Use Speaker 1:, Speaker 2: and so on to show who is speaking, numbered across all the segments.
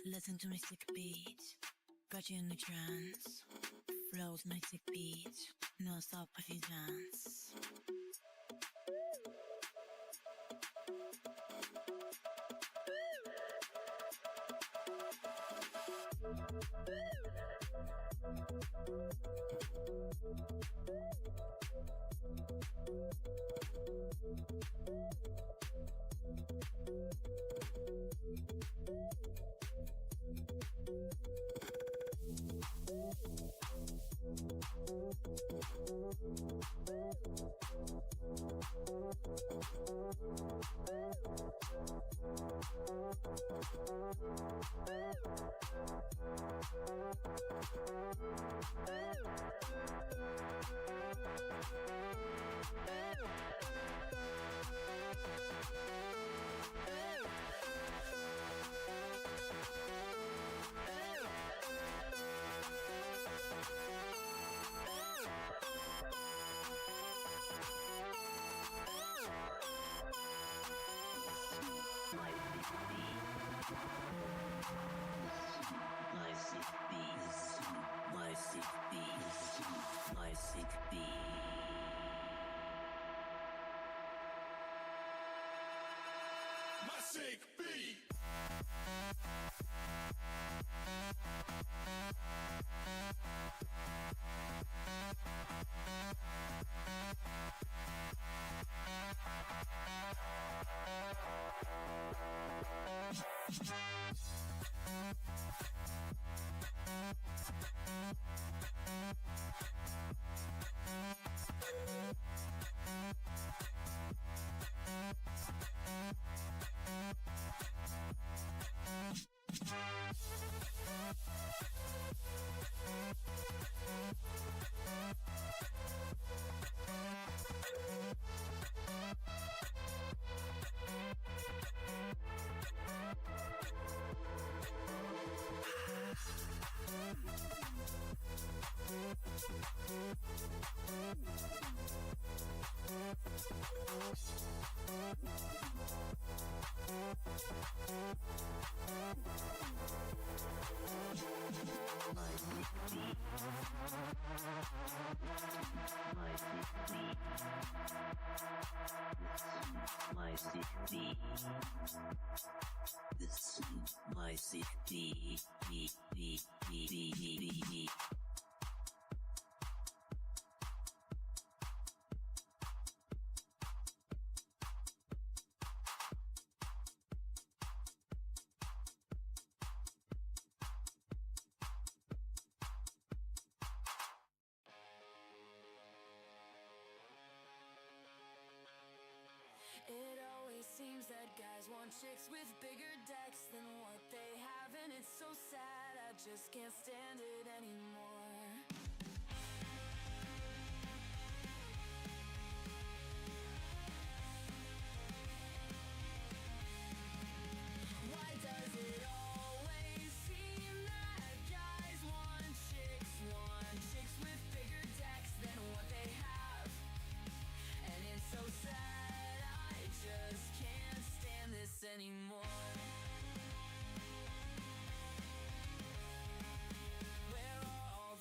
Speaker 1: Listen to my sick beat, got you in the trance. Flows my sick beat, no stop if you dance.
Speaker 2: It always seems that guys want chicks with bigger decks than what they have, and it's so sad, I just can't stand it anymore. Why does it always seem that guys want chicks with bigger decks than what they have? And it's so sad, I just can't stand this anymore. Where are all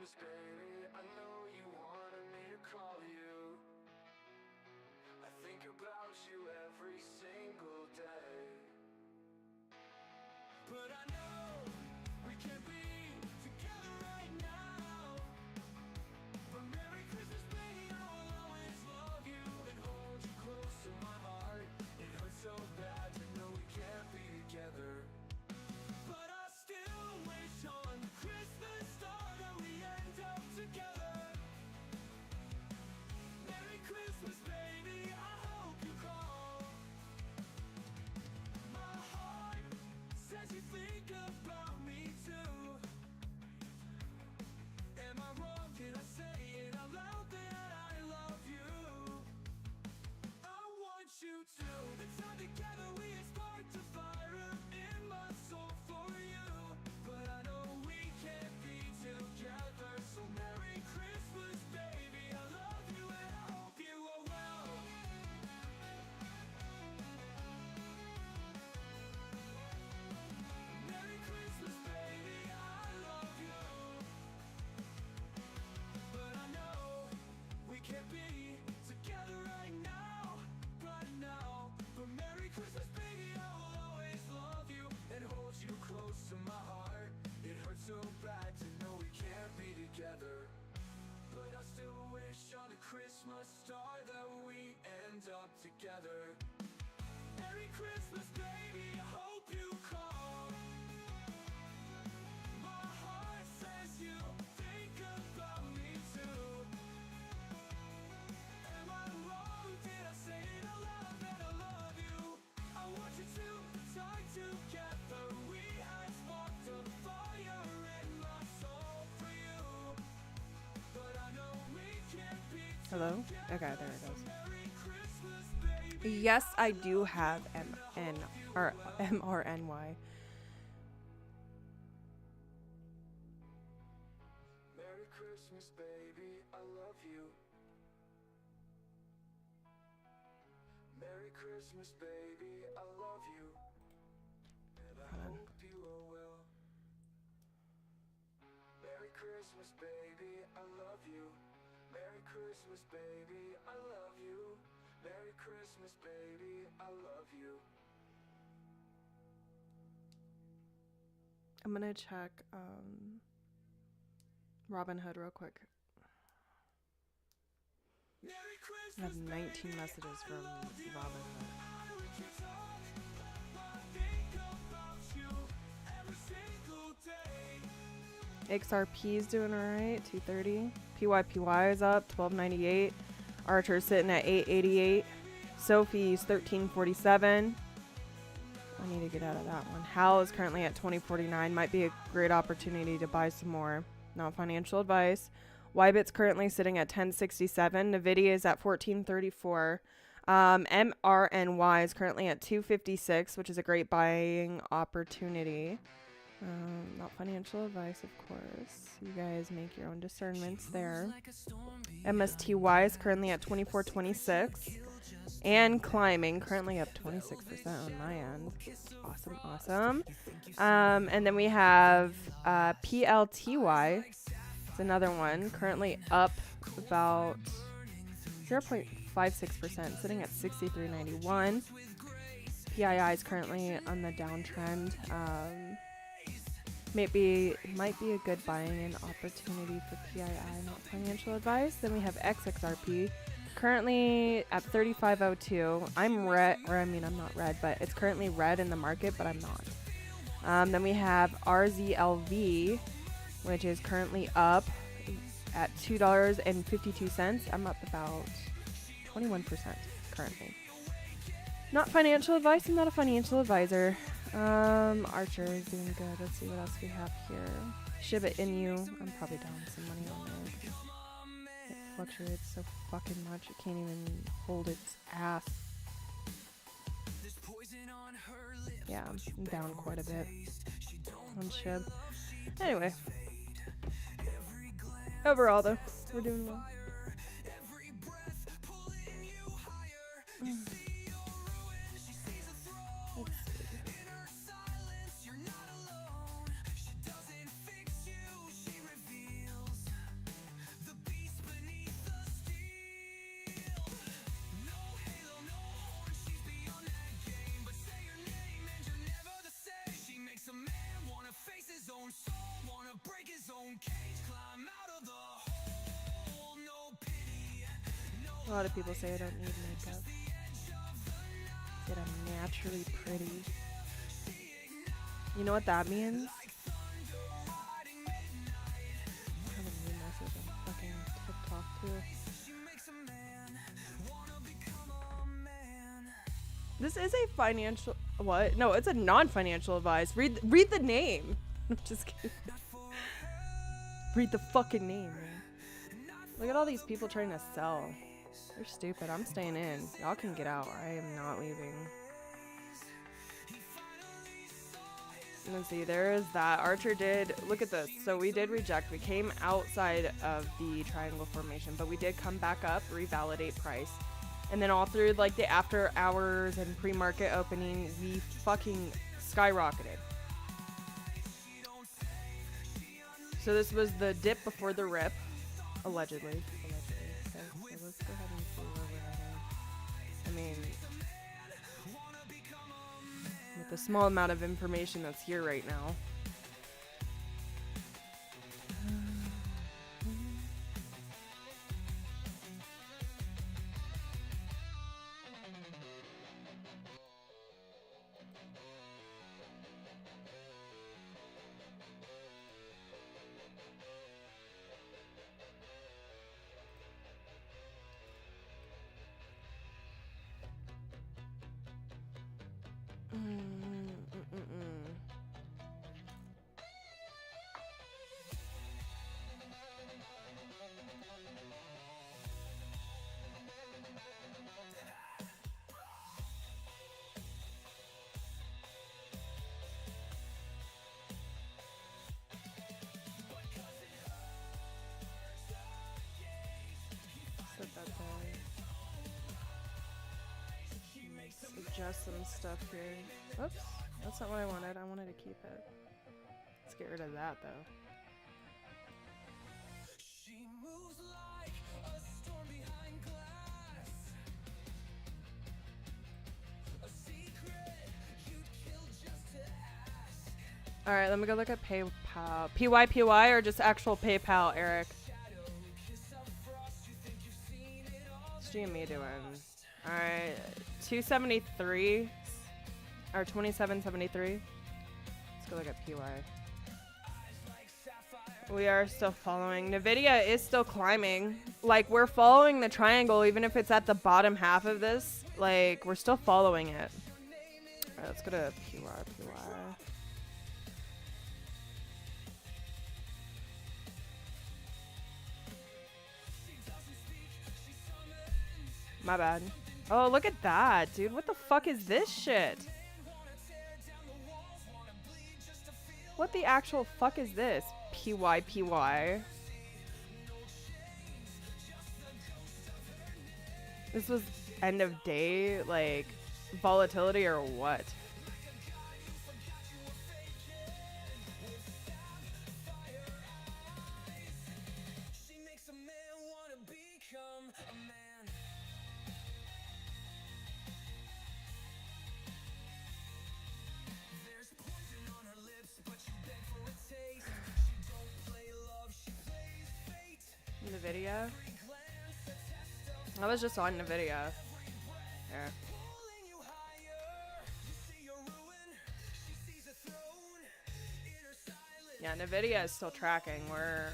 Speaker 2: Christmas, baby, I know you wanted me to call you. I think about you every single day. But I know we can't be together right now. But Merry Christmas, baby, I will always love you and hold you close to my heart. It hurts so bad to know we can't be together. But I still wish on Christmas star that we end up together. Merry Christmas, baby, I hope you call. My heart says you think about me too. Am I wrong? Can I say it out loud that I love you? I want you to. The time together we had sparked a fire in my soul for you. But I know we can't be together. So Merry Christmas, baby, I love you and I hope you are well. Merry Christmas, baby, I love you. But I know we can't be together right now, right now. But Merry Christmas, baby, I will always love you and hold you close to my heart. It hurts so bad to know we can't be together. But I still wish on a Christmas star that we end up together. Merry Christmas, baby, I hope you call. My heart says you think about me too. Am I wrong? Did I say it out loud that I love you? I want you to talk together. We had sparked a fire in my soul for you. But I know we can't be
Speaker 3: Hello? Okay, there it goes.
Speaker 2: Merry Christmas, baby.
Speaker 3: Yes, I do have MRNY.
Speaker 2: Merry Christmas, baby, I love you. Merry Christmas, baby, I love you. And I
Speaker 3: Hold on.
Speaker 2: hope you are well. Merry Christmas, baby, I love you. Merry Christmas, baby, I love you. Merry Christmas, baby, I love you.
Speaker 3: I'm gonna check Robin Hood real quick.
Speaker 2: Merry
Speaker 3: I have
Speaker 2: Christmas,
Speaker 3: 19
Speaker 2: baby,
Speaker 3: messages
Speaker 2: I
Speaker 3: from
Speaker 2: love you.
Speaker 3: Robin Hood.
Speaker 2: I wish you talk, I think about you every single day.
Speaker 3: XRP is doing alright, 230. PYPY is up, 1298. Archer's sitting at 888. Sophie's 1347. I need to get out of that one. Hal is currently at 2049. Might be a great opportunity to buy some more. Not financial advice. Ybit's currently sitting at 1067. Nvidia is at 1434. MRNY is currently at 256, which is a great buying opportunity. Not financial advice, of course. You guys make your own discernments there. MSTY is currently at 2426 and climbing, currently up 26% on my end. Awesome, awesome. And then we have PLTY. It's another one, currently up about 0.56%, sitting at 63.91. PII is currently on the downtrend. Might be a good buying opportunity for PII, not financial advice. Then we have XXRP, currently at 35.02. I'm red, or I mean I'm not red, but it's currently red in the market, but I'm not. Then we have RZLV, which is currently up at $2.52. I'm up about 21% currently. Not financial advice. I'm not a financial advisor. Archer is doing good. Let's see what else we have here. Shiba Inu. I'm probably down some money on there. It fluctuates so fucking much. It can't even hold its ass. Yeah, I'm down quite a bit on SHIB. Anyway. Overall, though, we're doing well. A lot of people say I don't need makeup. That I'm naturally pretty. You know what that means? I have a new message on fucking TikTok too. This is a financial what? No, it's a non-financial advice. Read the name. I'm just kidding. Read the fucking name, man. Look at all these people trying to sell. They're stupid. I'm staying in. Y'all can get out. I am not leaving. Let's see. There is that. Archer did. Look at this. So we did reject. We came outside of the triangle formation, but we did come back up, revalidate price. And then all through like the after hours and pre-market opening, we fucking skyrocketed. So this was the dip before the rip, allegedly. Okay, so let's go ahead and see where we're at. I mean, with the small amount of information that's here right now. Set that there. Adjust some stuff here. Oops, that's not what I wanted. I wanted to keep it. Let's get rid of that though. All right, let me go look at PayPal. PYPY or just actual PayPal, Eric? What's GME doing? All right, 273 or 2773. Let's go look at PY. We are still following. NVIDIA is still climbing. Like, we're following the triangle, even if it's at the bottom half of this. Like, we're still following it. All right, let's go to PY. My bad. Oh, look at that, dude. What the fuck is this shit? What the actual fuck is this? PYPY. This was end of day, like, volatility or what? NVIDIA. I was just on NVIDIA. There. Yeah, NVIDIA is still tracking. We're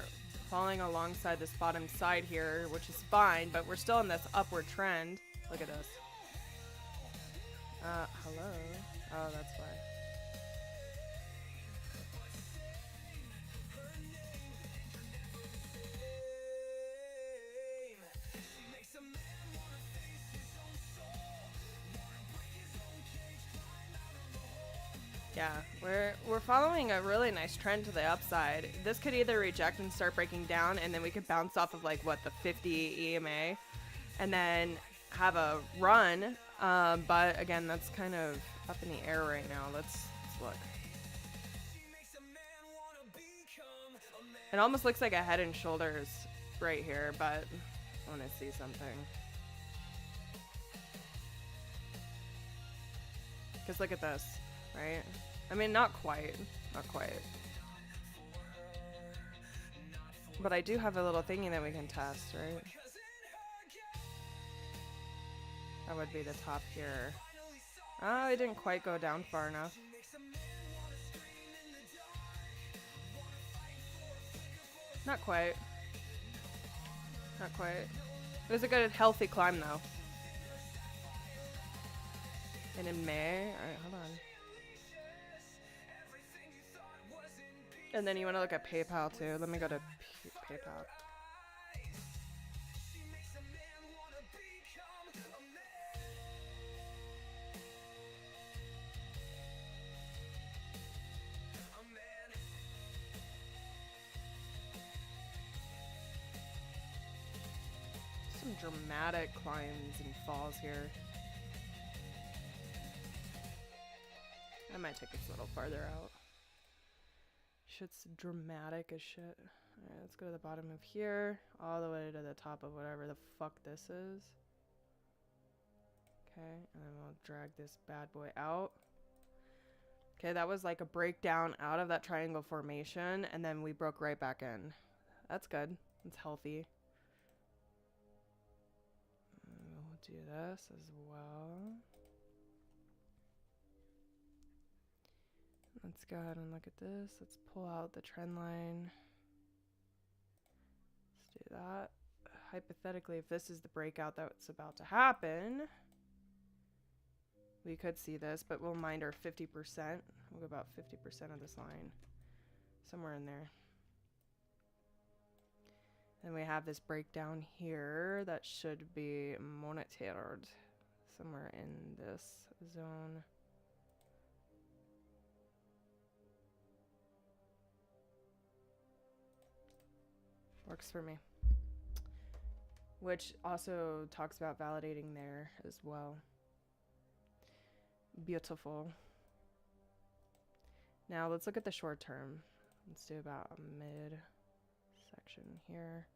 Speaker 3: falling alongside this bottom side here, which is fine, but we're still in this upward trend. Look at this. Hello? Oh, that's why. Yeah, we're following a really nice trend to the upside. This could either reject and start breaking down, and then we could bounce off of like what, the 50 EMA, and then have a run. But again, that's kind of up in the air right now. Let's look. It almost looks like a Head and Shoulders right here, but I want to see something. Because look at this, right? I mean, not quite. Not quite. But I do have a little thingy that we can test, right? That would be the top here. Oh, it didn't quite go down far enough. Not quite. Not quite. It was a good, healthy climb, though. And in May, alright, hold on. And then you want to look at PayPal, too. Let me go to PayPal. Some dramatic climbs and falls here. I might take this a little farther out. Shit's dramatic as shit. Alright, let's go to the bottom of here, all the way to the top of whatever the fuck this is. Okay, and then we'll drag this bad boy out. Okay, that was like a breakdown out of that triangle formation, and then we broke right back in. That's good. It's healthy. We'll do this as well. Let's go ahead and look at this. Let's pull out the trend line. Let's do that. Hypothetically, if this is the breakout that's about to happen, we could see this, but we'll mind our 50%. We'll go about 50% of this line. Somewhere in there. And we have this breakdown here that should be monitored somewhere in this zone. Works for me. Which also talks about validating there as well. Beautiful. Now let's look at the short term. Let's do about a mid section here.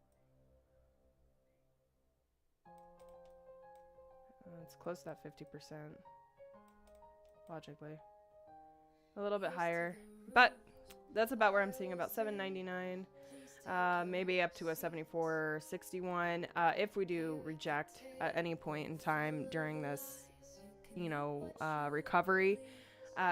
Speaker 3: It's close to that 50%. Logically. A little bit higher. But that's about where I'm seeing about 799. Maybe up to a 74.61 if we do reject at any point in time during this, you know, recovery.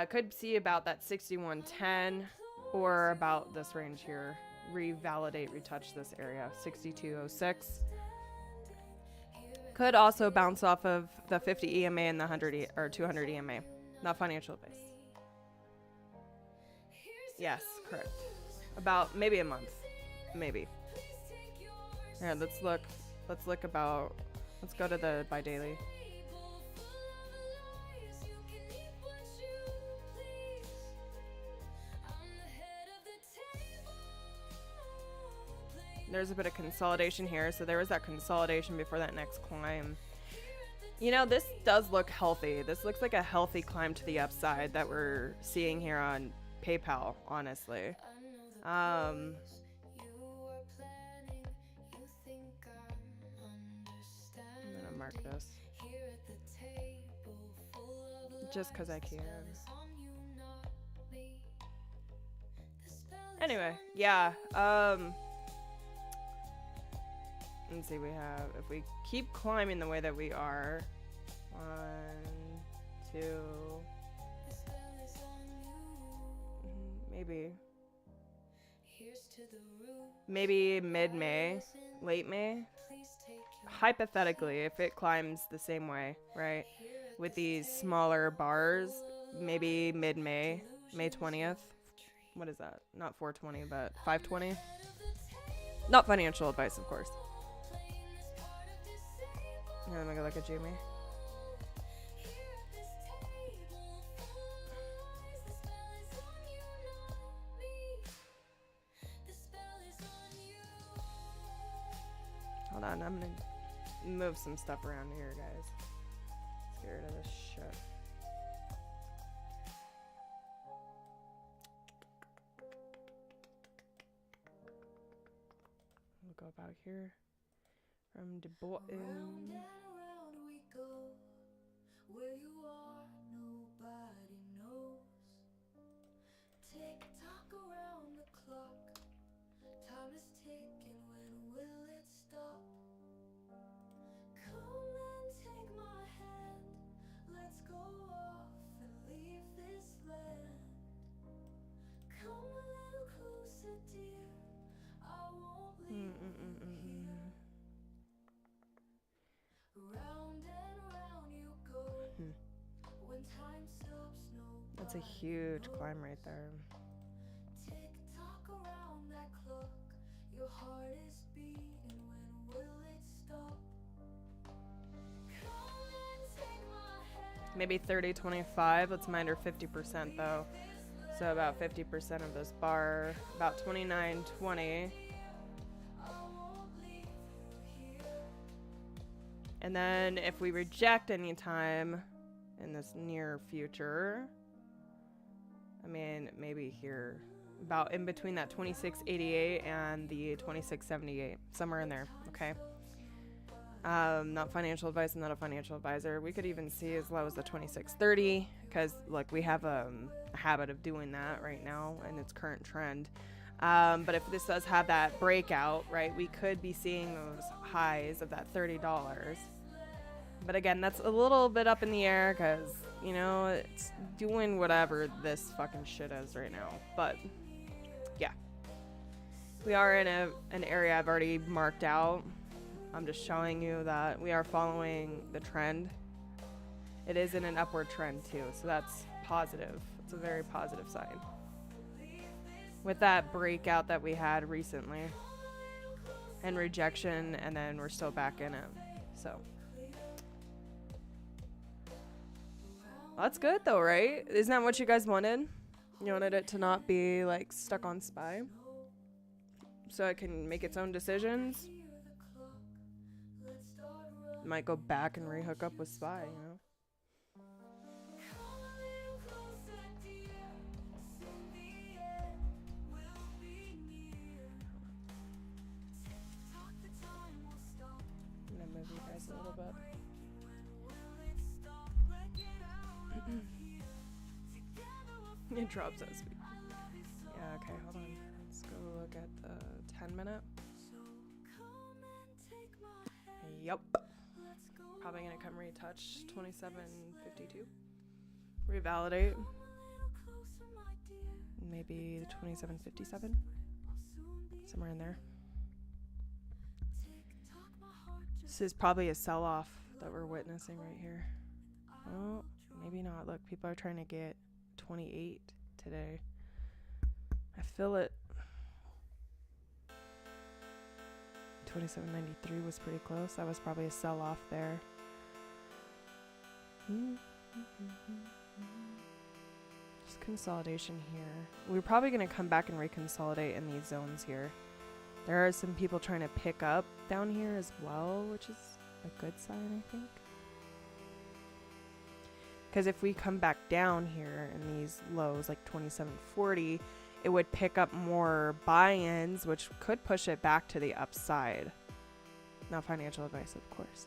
Speaker 3: Could see about that 61.10 or about this range here. Revalidate, retouch this area, 62.06. Could also bounce off of the 50 EMA and the 100 or 200 EMA. Not financial advice. Yes, correct. About maybe a month. Maybe. Here, let's look. Let's look about. Let's go to the by daily. There's a bit of consolidation here, so there was that consolidation before that next climb. You know, this does look healthy. This looks like a healthy climb to the upside that we're seeing here on PayPal, honestly. I'm gonna mark this just because I can. Anyway, yeah. Let's see, we have, if we keep climbing the way that we are, 1, 2, maybe mid-May, late May. Hypothetically, if it climbs the same way, right, with these smaller bars, maybe mid-May, May 20th. What is that? Not 420, but 520. Not financial advice, of course. Here, let me go look at Jamie. Hold on, I'm gonna move some stuff around here, guys. Let's get rid of this shit. We'll go about here. From the bottom.
Speaker 2: Round and around we go. Where you are, nobody knows. Tick tock around the clock. Time is ticking. land. Come a little closer, dear. I won't leave you here. Round and round you go. When time stops, no.
Speaker 3: That's a huge climb right there.
Speaker 2: Tick tock around that clock. Your heart is beating. When will it stop? Come and take my hand.
Speaker 3: Maybe 30-25. Let's mind her 50% though. So about 50% of this bar, about 29-20. And then if we reject any time in this near future, I mean, maybe here, about in between that 2688 and the 2678, somewhere in there, okay? Not financial advice, I'm not a financial advisor. We could even see as low as the 2630, because like we have a habit of doing that right now in its current trend. But if this does have that breakout, right, we could be seeing those highs of that $30. But again, that's a little bit up in the air because, you know, it's doing whatever this fucking shit is right now. But yeah, we are in an area I've already marked out. I'm just showing you that we are following the trend. It is in an upward trend too, so that's positive. It's a very positive sign. With that breakout that we had recently and rejection, and then we're still back in it. So well, that's good though, right? Isn't that what you guys wanted? You wanted it to not be like stuck on SPY, so it can make its own decisions. Might go back and rehook up with SPY, you know. I'm gonna move you guys a little bit. It drops as we. Yeah, okay, hold on. Let's go look at the 10-minute. Yep. Probably gonna come retouch 2752. Revalidate. Maybe the 2757. Somewhere in there. This is probably a sell-off that we're witnessing right here. Oh, maybe not. Look, people are trying to get 28 today. I feel it. 2793 was pretty close. That was probably a sell-off there. Just consolidation here. We're probably going to come back and reconsolidate in these zones here. There are some people trying to pick up down here as well, which is a good sign, I think. Because if we come back down here in these lows, like 2740, it would pick up more buy-ins, which could push it back to the upside. Not financial advice, of course.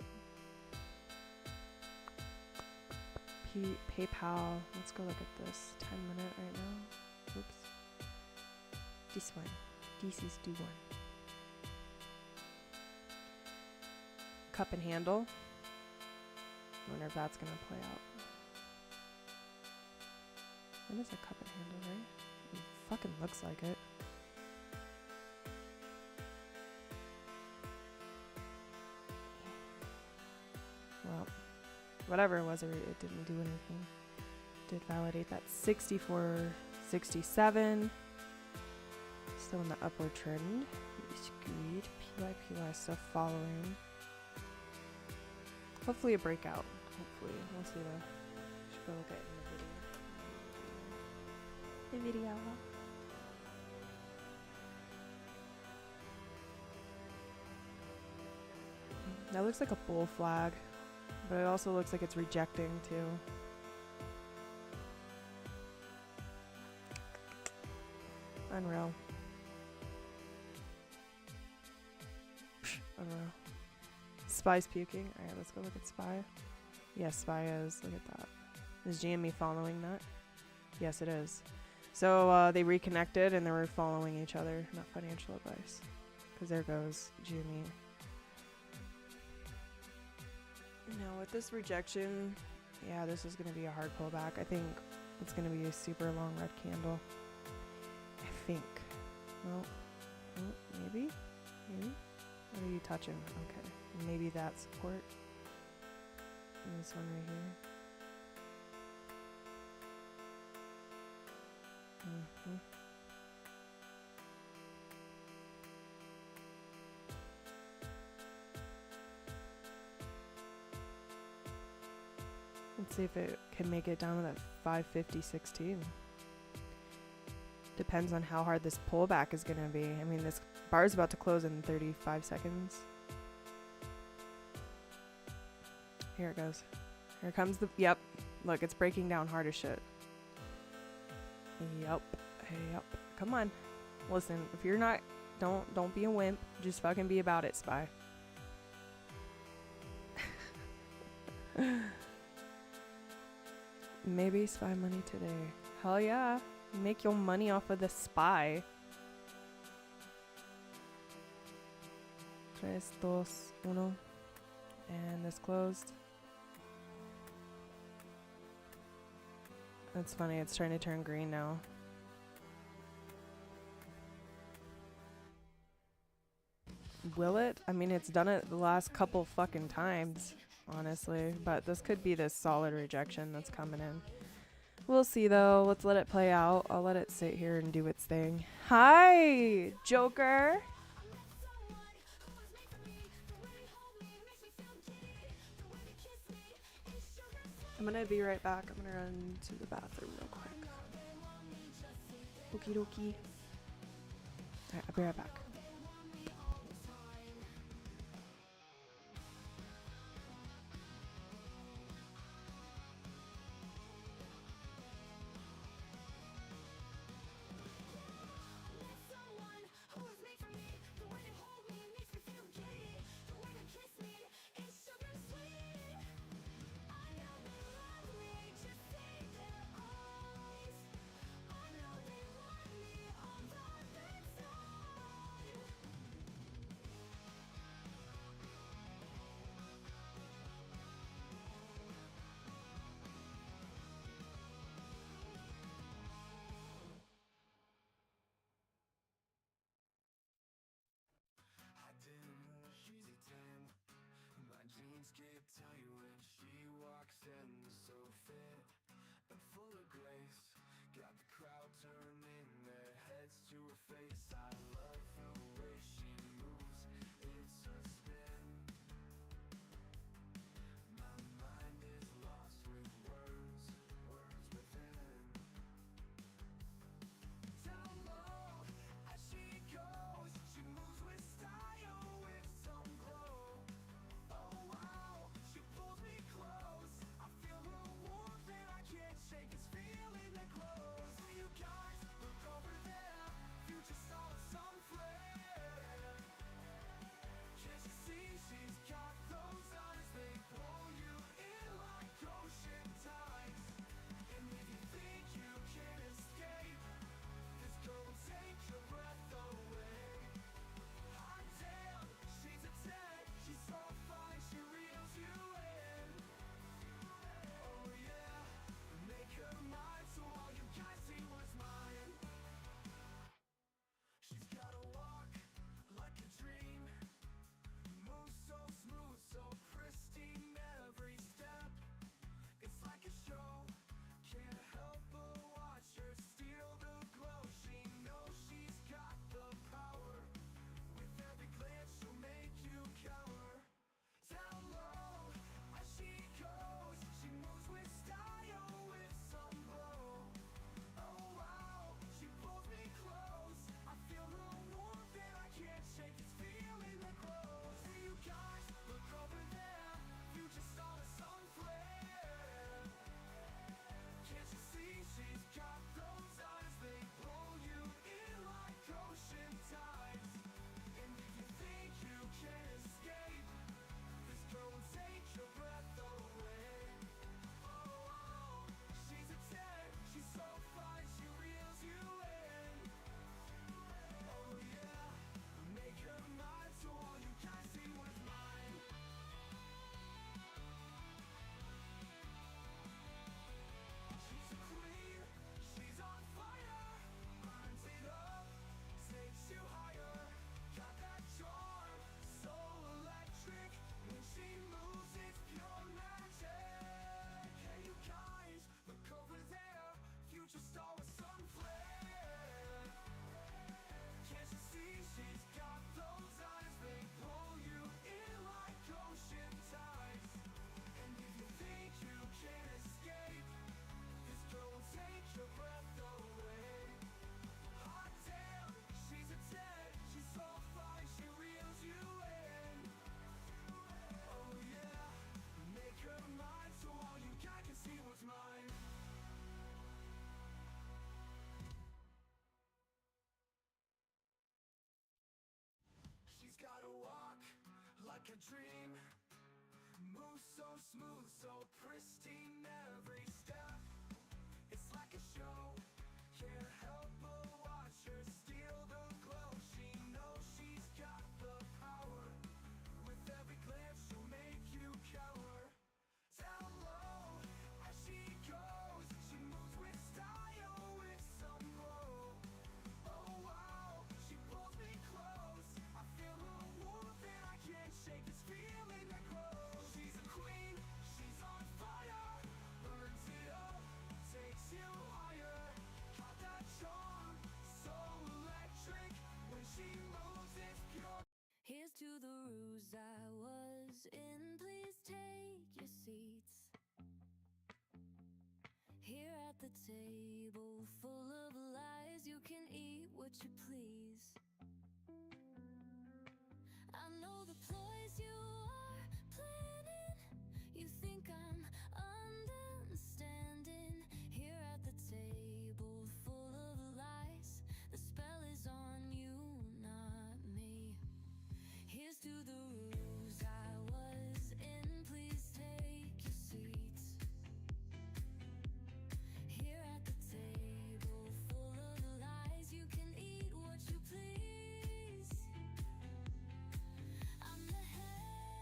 Speaker 3: PayPal. Let's go look at this 10-minute right now. Oops. This one. This is the one. Cup and handle. I wonder if that's going to play out. It is a cup and handle, right? It fucking looks like it. Well, whatever it was, it didn't do anything. Did validate that 64.67. Still in the upward trend. Agreed. PYPY still following. Hopefully a breakout. Hopefully. We'll see though. Should go look at it in the video. That looks like a bull flag, but it also looks like it's rejecting too. Unreal. Unreal. SPY's puking. Alright, let's go look at SPY. Yes, SPY is. Look at that. Is GME following that? Yes, it is. So they reconnected and they were following each other. Not financial advice. Because there goes GME. Now with this rejection, yeah, this is going to be a hard pullback. I think It's gonna be a super long red candle. I think. Well, maybe? Maybe? What are you touching? Okay. Maybe that support. And this one right here. Mm-hmm. Let's see if it can make it down to that 550.16. Depends on how hard this pullback is going to be. I mean, this bar is about to close in 35 seconds. Here it goes. Here comes the... Yep. Look, it's breaking down hard as shit. Yep. Yep. Come on. Listen, if you're not... Don't be a wimp. Just fucking be about it, Spy. Maybe Spy money today. Hell yeah. Make your money off of the Spy. 3, 2, 1. And this closed. That's funny. It's trying to turn green now. Will it? I mean, it's done it the last couple fucking times, honestly. But this could be this solid rejection that's coming in. We'll see, though. Let's let it play out. I'll let it sit here and do its thing. Hi, Joker. I'm going to be right back. I'm going to run to the bathroom real quick. Okie dokie. Alright, I'll be right back.
Speaker 2: Shake this feeling that glows. You guys, look over there. Future stars. like a dream. Move so smooth, so pristine every step. It's like a show. Can't help but watch her steal the glow. She knows she's got the power. With every glance she'll make you cower. Down low as she goes, she moves with style, with some glow. Oh wow, she pulls me close. I feel her warmth and I can't shake this feeling that grows. She's a queen, she's on fire. Burns it up, takes you higher. Got that charm, so electric. When she moves, it's pure.
Speaker 4: Here's to the ruse I was in. Please take your seats. Here at the table, full of lies, you can eat what you please. I know the ploys you are planning. You think I'm understanding. Here at the table, full of lies, the spell is on you, not me. Here's to the ruse I was in. Please take your seats. Here at the table, full of lies, you can eat what you please. I'm the head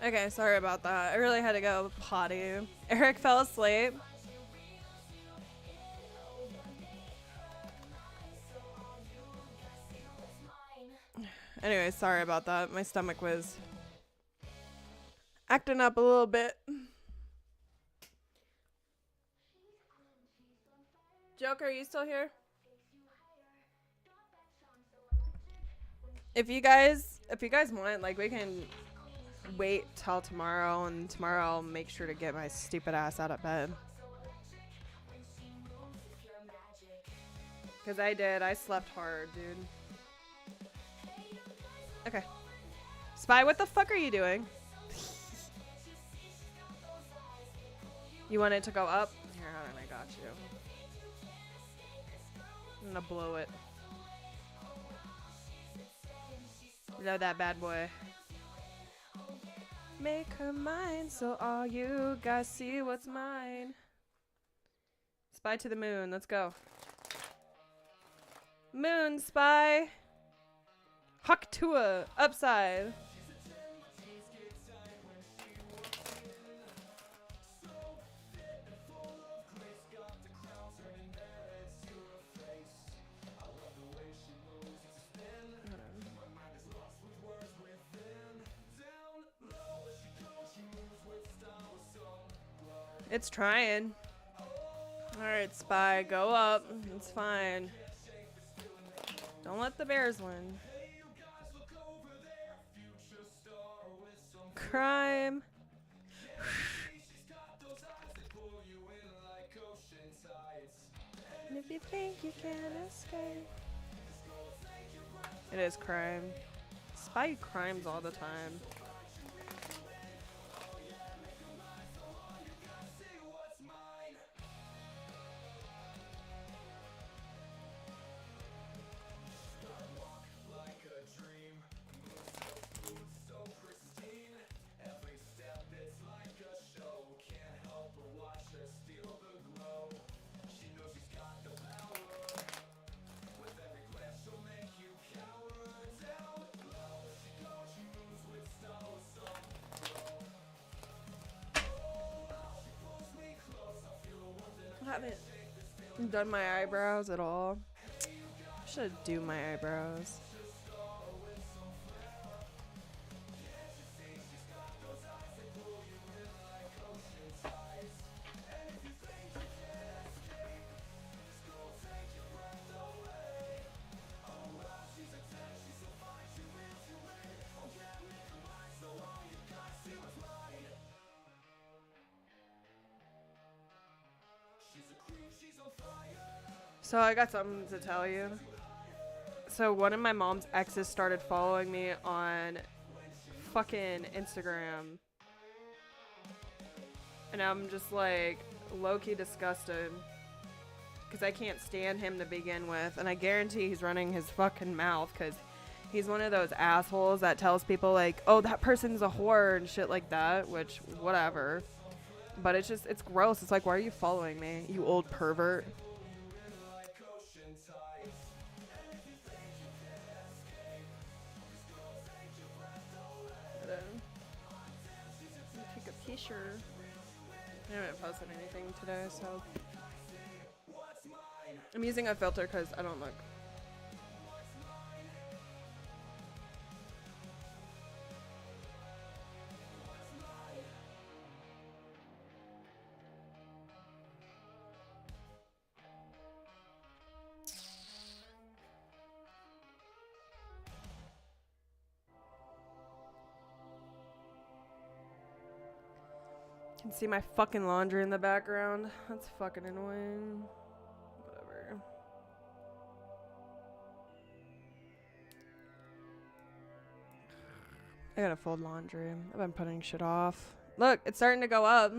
Speaker 3: Okay, sorry about that. I really had to go potty. Eric fell asleep. Anyway, sorry about that. My stomach was acting up a little bit. Joker, are you still here? If you guys want, like, we can wait till tomorrow, and tomorrow I'll make sure to get my stupid ass out of bed. Because I slept hard, dude. Okay. Spy, what the fuck are you doing? You want it to go up? Here, hold on, I got you. I'm gonna blow it. Blow that bad boy. Make her mine so all you guys see what's mine. Spy to the moon, let's go. Moon spy. Huck to a upside. It's trying. Alright, Spy, go up. It's fine. Don't let the bears win. Crime. And if you think you can't escape. It is crime. Spy crimes all the time. I haven't done my eyebrows at all. Should do my eyebrows. So I got something to tell you. So one of my mom's exes started following me on fucking Instagram. And I'm just like low-key disgusted. Because I can't stand him to begin with. And I guarantee he's running his fucking mouth. Because he's one of those assholes that tells people like, oh, that person's a whore and shit like that. Which, whatever. But it's just, it's gross. It's like, why are you following me, you old pervert? Take a picture. I haven't posted anything today, so I'm using a filter because I don't look. Can see my fucking laundry in the background. That's fucking annoying. Whatever. I gotta fold laundry. I've been putting shit off. Look, it's starting to go up.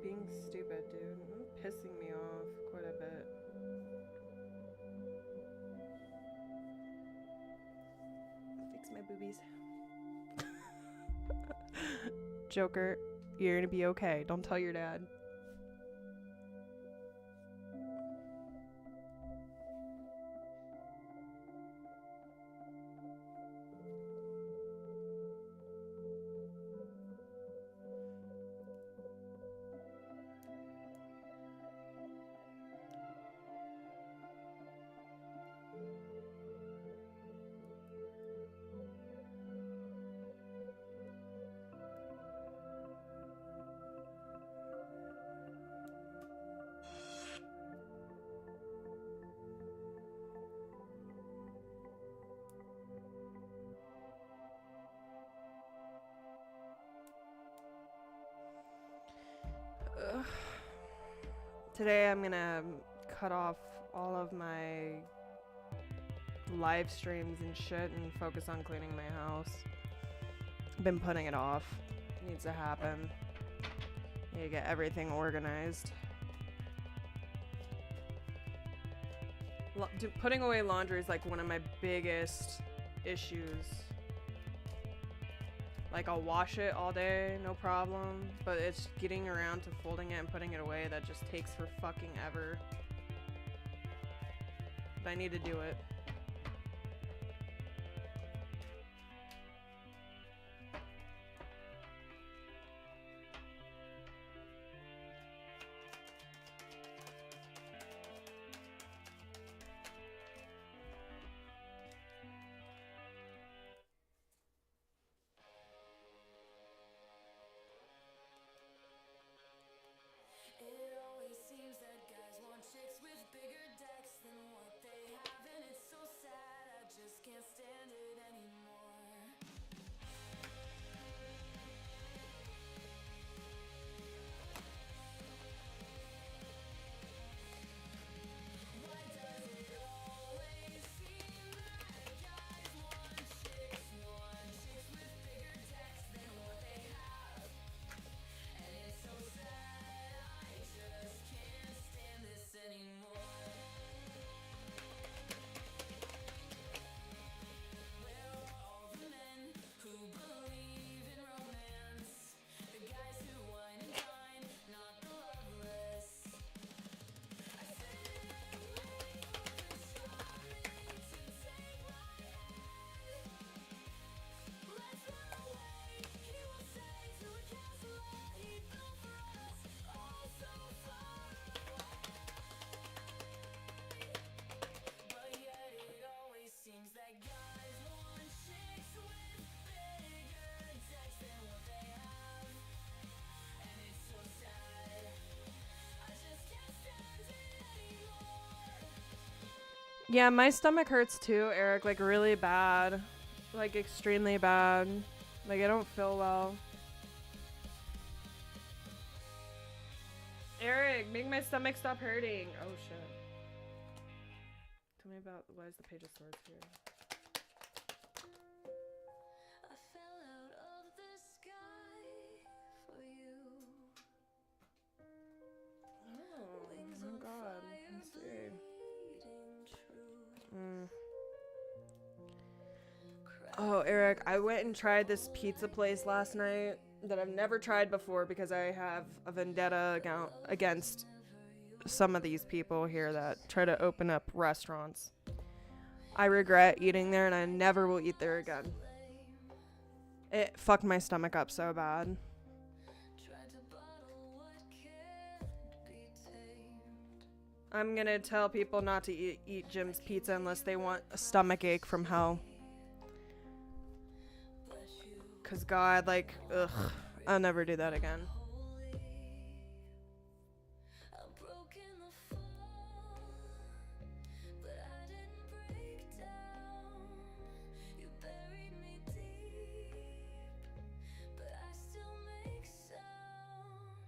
Speaker 3: being stupid, dude. Pissing me off quite a bit. Fix my boobies. Joker, you're gonna be okay. Don't tell your dad. Ugh. Today I'm gonna cut off all of my live streams and shit and focus on cleaning my house. I've been putting it off. It needs to happen. Need to get everything organized. Putting away laundry is like one of my biggest issues. Like, I'll wash it all day, no problem, but it's getting around to folding it and putting it away that just takes for fucking ever. But I need to do it.
Speaker 2: It always seems that guys want chicks with bigger decks than what they have, and it's so sad, I just can't stand it anymore. Why does it always seem that guys want chicks with bigger decks than what they have? And it's so sad, I just can't stand this anymore. Where are all the men who believe in romance? The guys who wine and dine, not the loveless. I sit and wait for the Charlie to take my hand. Let's run away, he will say, to a castle that he built for us, all so far away. But yet it always seems that guys want chicks with bigger decks than what they have, and it's so sad, I just can't stand it anymore.
Speaker 3: Yeah, my stomach hurts too, Eric, like really bad. Like extremely bad. Like I don't feel well. Eric, make my stomach stop hurting. Oh shit. Tell me about why is the Page of Swords here?
Speaker 2: I fell out of the sky for you. Wings
Speaker 3: Oh
Speaker 2: on
Speaker 3: god.
Speaker 2: fire,
Speaker 3: Let's see.
Speaker 2: bleeding true.
Speaker 3: Oh, Eric, I went and tried this pizza place last night that I've never tried before because I have a vendetta against some of these people here that try to open up restaurants. I regret eating there and I never will eat there again. It fucked my stomach up so bad.
Speaker 2: Tried to bottle what can't be tamed.
Speaker 3: I'm gonna tell people not to eat Jim's Pizza unless they want a stomach ache from hell. Cause God, like, ugh, I'll never do that again.
Speaker 2: I've broken the fall, but I didn't break down. You buried me deep, but I still make sound.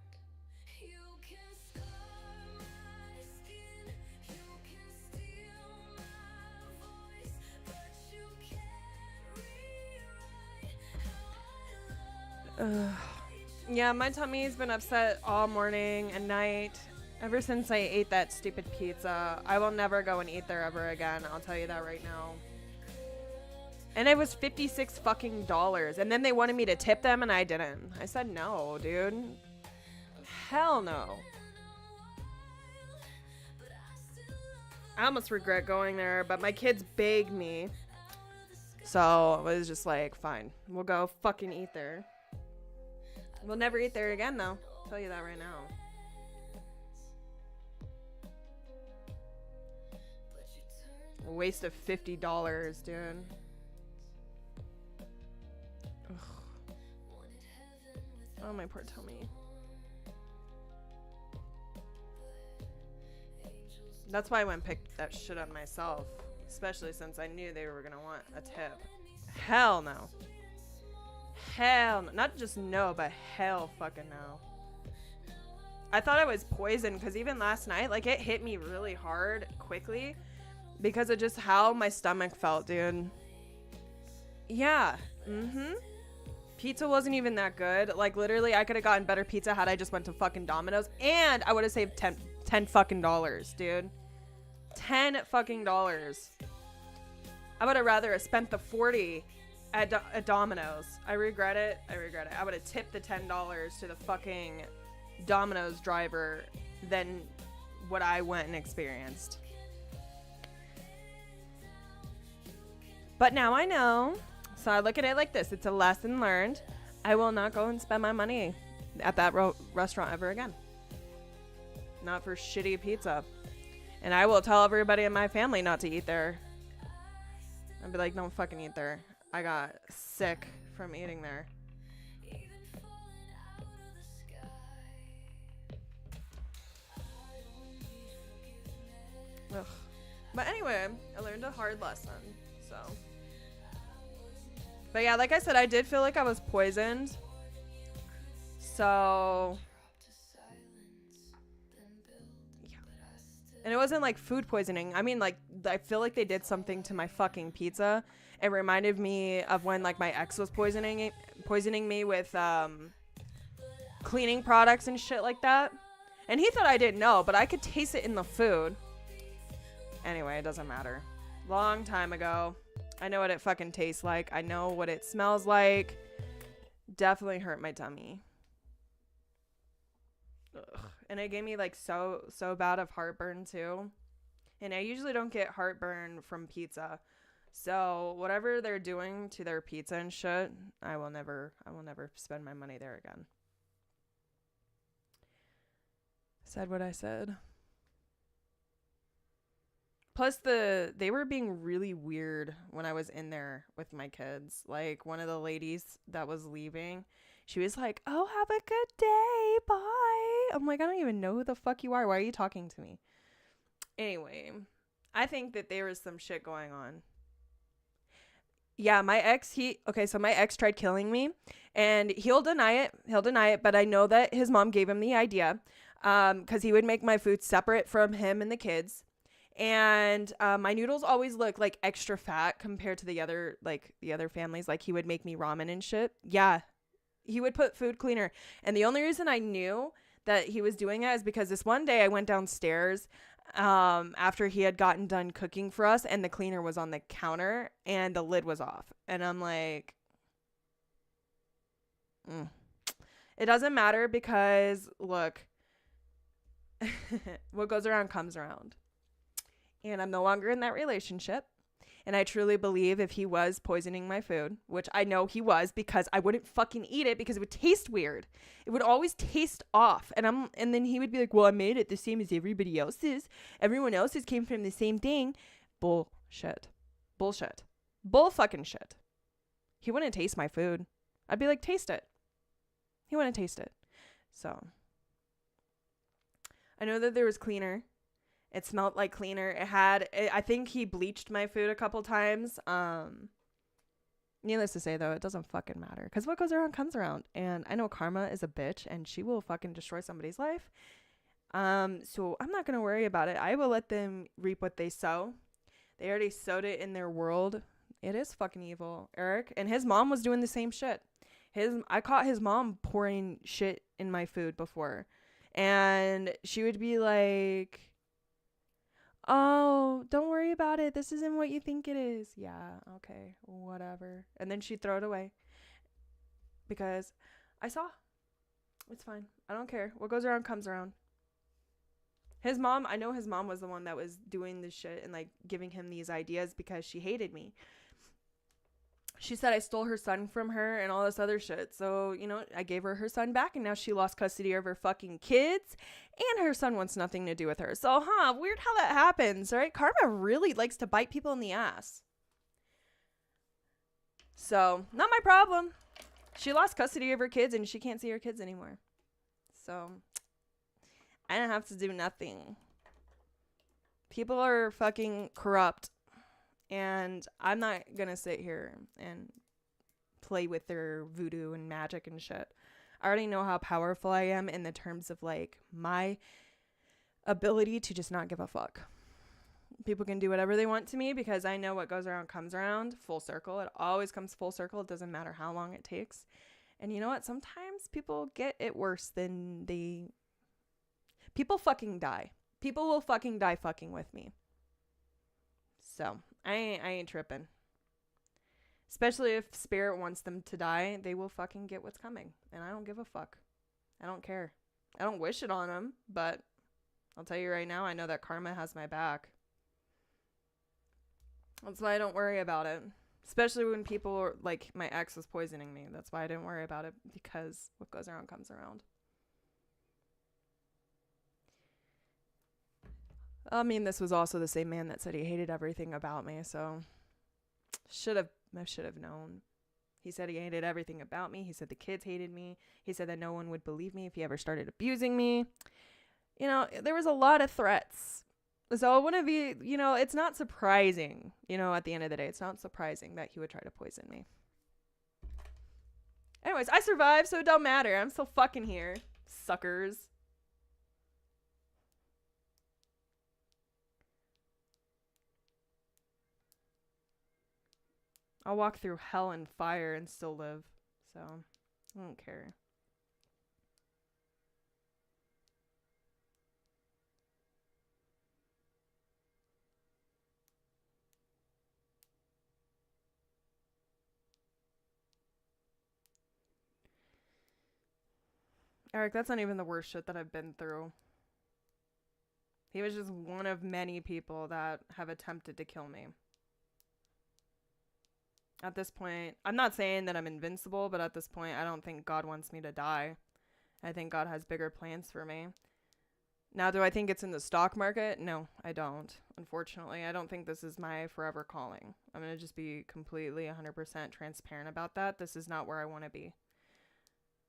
Speaker 2: You can scar my skin, you can steal my voice, but you can't rewrite how I love each
Speaker 3: Yeah, my tummy's been upset all morning and night. Ever since I ate that stupid pizza. I will never go and eat there ever again. I'll tell you that right now. And it was $56 fucking dollars. And then they wanted me to tip them and I didn't. I said no, dude. Hell no. I almost regret going there, but my kids begged me. So it was just like, fine. We'll go fucking eat there. We'll never eat there again, though. I'll tell you that right now. A waste of $50, dude. Ugh. Oh, my poor tummy. That's why I went and picked that shit up myself. Especially since I knew they were going to want a tip. Hell no. Hell no. Not just no, but hell fucking no. I thought I was poisoned because even last night, like, it hit me really hard quickly because of just how my stomach felt, dude. Yeah. Pizza wasn't even that good. Like, literally, I could have gotten better pizza had I just went to fucking Domino's, and I would have saved 10 fucking dollars, dude. 10 fucking dollars. I would have rather have spent the 40 at Domino's. I regret it. I regret it. I would have tipped the $10 to the fucking Domino's driver than what I went and experienced. But now I know. So I look at it like this. It's a lesson learned. I will not go and spend my money at that restaurant ever again. Not for shitty pizza. And I will tell everybody in my family not to eat there. I'd be like, don't fucking eat there. I got sick from eating there. Ugh. But anyway, I learned a hard lesson. So. But yeah, like I said, I did feel like I was poisoned. So. And it wasn't like food poisoning. I mean, like, I feel like they did something to my fucking pizza. It reminded me of when, like, my ex was poisoning me with cleaning products and shit like that. And he thought I didn't know, but I could taste it in the food. Anyway, it doesn't matter. Long time ago. I know what it fucking tastes like. I know what it smells like. Definitely hurt my tummy. Ugh. And it gave me like so bad of heartburn too. And I usually don't get heartburn from pizza. So whatever they're doing to their pizza and shit, I will never spend my money there again. Said what I said. Plus they were being really weird when I was in there with my kids. Like one of the ladies that was leaving, she was like, "Oh, have a good day. Bye." I'm like, I don't even know who the fuck you are. Why are you talking to me? Anyway, I think that there was some shit going on. Yeah, my ex, so my ex tried killing me, and he'll deny it, but I know that his mom gave him the idea, because he would make my food separate from him and the kids, and my noodles always look like extra fat compared to the other families. Like he would make me ramen and shit. Yeah, he would put food cleaner, and the only reason I knew that he was doing it is because this one day I went downstairs after he had gotten done cooking for us, and the cleaner was on the counter and the lid was off, and I'm like, it doesn't matter, because look, what goes around comes around, and I'm no longer in that relationship. And I truly believe if he was poisoning my food, which I know he was, because I wouldn't fucking eat it because it would taste weird. It would always taste off. And then he would be like, "Well, I made it the same as everybody else's. Everyone else's came from the same thing." Bullshit. Bullshit. Bull fucking shit. He wouldn't taste my food. I'd be like, "Taste it." He wouldn't taste it. So I know that there was cleaner. It smelled like cleaner. I think he bleached my food a couple times. Needless to say, though, it doesn't fucking matter, because what goes around comes around. And I know karma is a bitch, and she will fucking destroy somebody's life. So I'm not going to worry about it. I will let them reap what they sow. They already sowed it in their world. It is fucking evil. Eric and his mom was doing the same shit. I caught his mom pouring shit in my food before. And she would be like, oh, don't worry about it. This isn't what you think it is. Yeah, okay, whatever. And then she'd throw it away. Because I saw. It's fine. I don't care. What goes around comes around. His mom, I know his mom was the one that was doing this shit and like giving him these ideas because she hated me. She said I stole her son from her and all this other shit. So, you know, I gave her son back and now she lost custody of her fucking kids and her son wants nothing to do with her. So, weird how that happens, right? Karma really likes to bite people in the ass. So, not my problem. She lost custody of her kids and she can't see her kids anymore. So, I don't have to do nothing. People are fucking corrupt. And I'm not going to sit here and play with their voodoo and magic and shit. I already know how powerful I am in the terms of like my ability to just not give a fuck. People can do whatever they want to me because I know what goes around comes around. Full circle. It always comes full circle. It doesn't matter how long it takes. And you know what? Sometimes people get it worse than people fucking die. People will fucking die fucking with me. So, I ain't tripping. Especially if spirit wants them to die, they will fucking get what's coming. And I don't give a fuck. I don't care. I don't wish it on them, but I'll tell you right now, I know that karma has my back. That's why I don't worry about it. Especially when people, like my ex was poisoning me. That's why I didn't worry about it, because what goes around comes around. I mean, this was also the same man that said he hated everything about me, so I should have known. He said he hated everything about me. He said the kids hated me. He said that no one would believe me if he ever started abusing me. You know, there was a lot of threats. So it wouldn't be, you know, it's not surprising, you know, at the end of the day, it's not surprising that he would try to poison me. Anyways, I survived, so it don't matter. I'm still fucking here, suckers. I'll walk through hell and fire and still live. So, I don't care. Eric, that's not even the worst shit that I've been through. He was just one of many people that have attempted to kill me. At this point, I'm not saying that I'm invincible, but at this point, I don't think God wants me to die. I think God has bigger plans for me. Now, do I think it's in the stock market? No, I don't. Unfortunately, I don't think this is my forever calling. I'm going to just be completely 100% transparent about that. This is not where I want to be.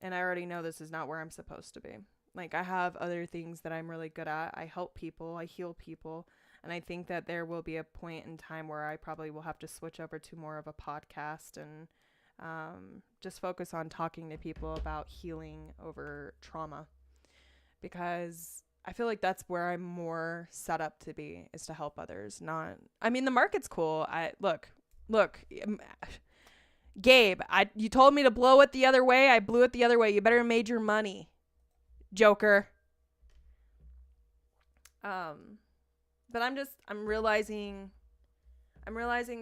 Speaker 3: And I already know this is not where I'm supposed to be. Like, I have other things that I'm really good at. I help people. I heal people. And I think that there will be a point in time where I probably will have to switch over to more of a podcast and just focus on talking to people about healing over trauma. Because I feel like that's where I'm more set up to be, is to help others. I mean, the market's cool. Look, Gabe, you told me to blow it the other way. I blew it the other way. You better have made your money, Joker. But I'm realizing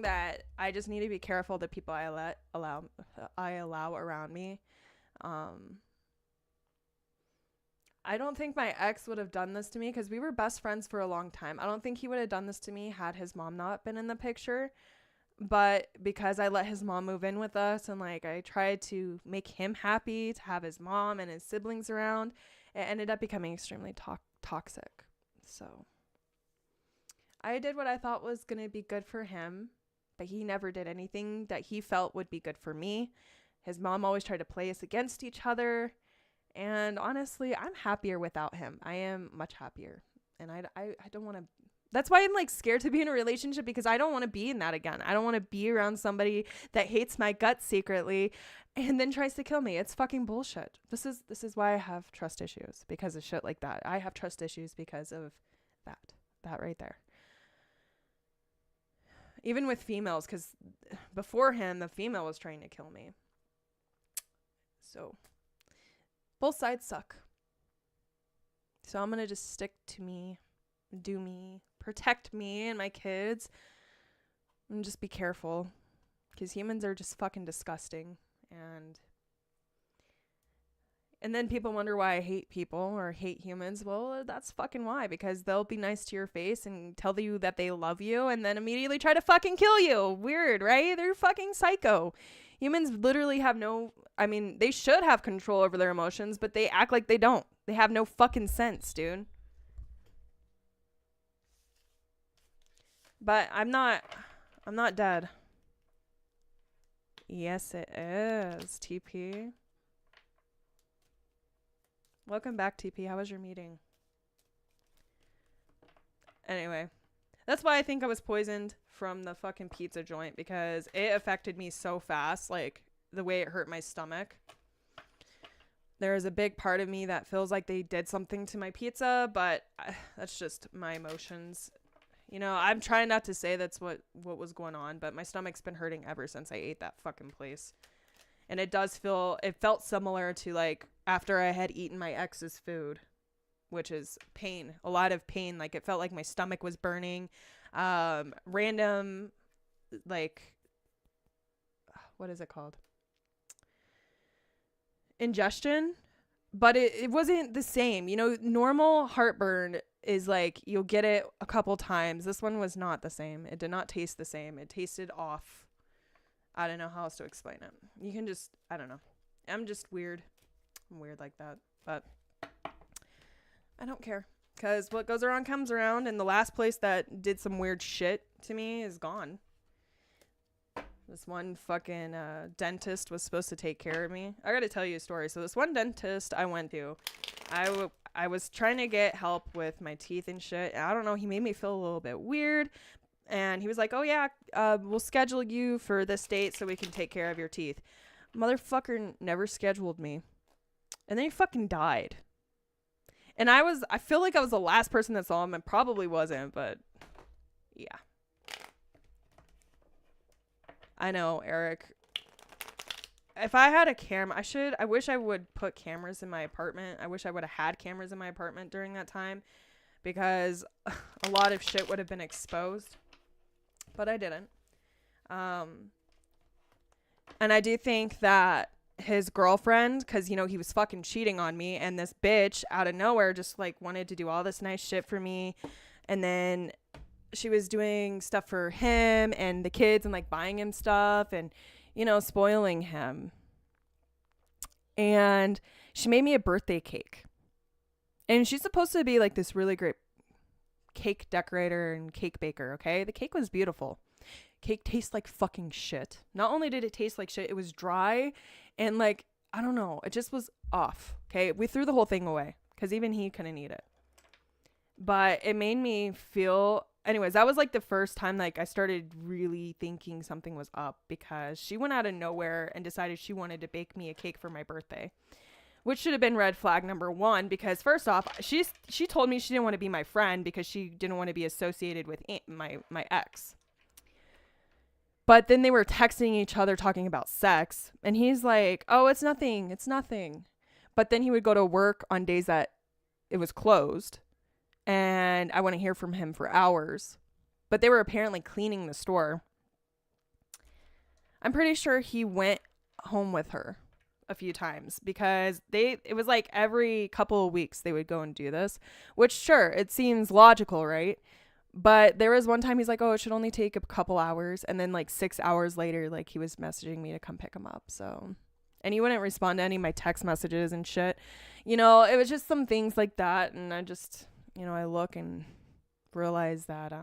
Speaker 3: that I just need to be careful the people I allow around me. I don't think my ex would have done this to me because we were best friends for a long time. I don't think he would have done this to me had his mom not been in the picture. But because I let his mom move in with us and like I tried to make him happy to have his mom and his siblings around, it ended up becoming extremely toxic. So I did what I thought was going to be good for him, but he never did anything that he felt would be good for me. His mom always tried to play us against each other. And honestly, I'm happier without him. I am much happier. And I don't want to. That's why I'm like scared to be in a relationship, because I don't want to be in that again. I don't want to be around somebody that hates my guts secretly and then tries to kill me. It's fucking bullshit. This is why I have trust issues, because of shit like that. I have trust issues because of that right there. Even with females, because before him, the female was trying to kill me. So both sides suck. So I'm going to just stick to me, do me, protect me and my kids, and just be careful, because humans are just fucking disgusting. And then people wonder why I hate people or hate humans. Well, that's fucking why, because they'll be nice to your face and tell you that they love you and then immediately try to fucking kill you. Weird, right? They're fucking psycho. Humans literally have they should have control over their emotions, but they act like they don't. They have no fucking sense, dude. But I'm not dead. Yes, it is, TP. Welcome back, TP. How was your meeting? Anyway, that's why I think I was poisoned from the fucking pizza joint, because it affected me so fast, like the way it hurt my stomach. There is a big part of me that feels like they did something to my pizza, but that's just my emotions. You know, I'm trying not to say that's what was going on, but my stomach's been hurting ever since I ate that fucking place. And it felt similar to like after I had eaten my ex's food, which is pain, a lot of pain. Like it felt like my stomach was burning, random, like, what is it called? Ingestion. But it wasn't the same. You know, normal heartburn is like you'll get it a couple times. This one was not the same. It did not taste the same. It tasted off. I don't know how else to explain it. You can just, I don't know. I'm just weird. I'm weird like that. But I don't care. Because what goes around comes around. And the last place that did some weird shit to me is gone. This one fucking dentist was supposed to take care of me. I got to tell you a story. So this one dentist I went to, I was trying to get help with my teeth and shit. And I don't know. He made me feel a little bit weird. And he was like, oh, yeah, we'll schedule you for this date so we can take care of your teeth. Motherfucker never scheduled me. And then he fucking died. And I feel like I was the last person that saw him, and probably wasn't, but yeah. I know, Eric. If I had a camera, I wish I would put cameras in my apartment. I wish I would have had cameras in my apartment during that time, because a lot of shit would have been exposed. But I didn't. And I do think that his girlfriend, because, you know, he was fucking cheating on me, and this bitch out of nowhere just, like, wanted to do all this nice shit for me. And then she was doing stuff for him and the kids and, like, buying him stuff and, you know, spoiling him. And she made me a birthday cake. And she's supposed to be, like, this really great cake decorator and cake baker, okay? The cake was beautiful. Cake tastes like fucking shit. Not only did it taste like shit, it was dry and, like, I don't know, it just was off, okay? We threw the whole thing away because even he couldn't eat it. But it made me feel, anyways, that was like the first time, like, I started really thinking something was up, because she went out of nowhere and decided she wanted to bake me a cake for my birthday. Which should have been red flag number one, because first off, she told me she didn't want to be my friend because she didn't want to be associated with my ex. But then they were texting each other talking about sex, and he's like, oh, it's nothing. But then he would go to work on days that it was closed, and I wouldn't hear from him for hours. But they were apparently cleaning the store. I'm pretty sure he went home with her a few times, because it was like every couple of weeks they would go and do this, which, sure, it seems logical, right? But there was one time he's like, oh, it should only take a couple hours, and then like 6 hours later, like, he was messaging me to come pick him up. So, and he wouldn't respond to any of my text messages and shit, you know. It was just some things like that, and I just, you know, I look and realize that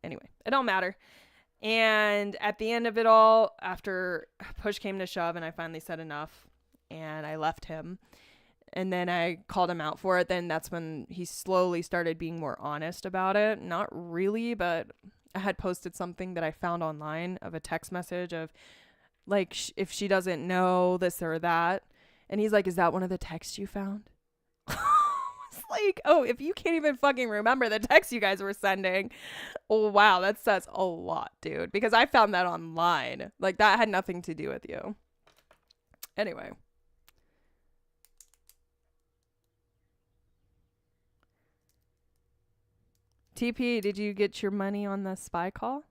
Speaker 3: anyway, it don't matter. And at the end of it all, after push came to shove and I finally said enough and I left him, and then I called him out for it, then that's when he slowly started being more honest about it. Not really, but I had posted something that I found online of a text message of, like, if she doesn't know this or that. And he's like, is that one of the texts you found? It's like, oh, if you can't even fucking remember the text you guys were sending, oh, wow, that says a lot, dude. Because I found that online. Like, that had nothing to do with you. Anyway, TP, did you get your money on the spy call?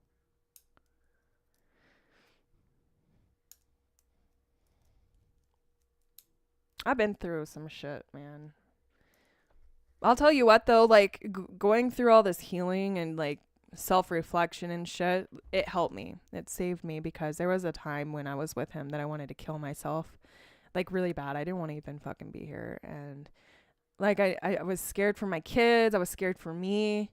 Speaker 3: I've been through some shit, man. I'll tell you what, though, like, going through all this healing and, like, self-reflection and shit, it helped me. It saved me because there was a time when I was with him that I wanted to kill myself, like, really bad. I didn't want to even fucking be here. And, like, I was scared for my kids. I was scared for me.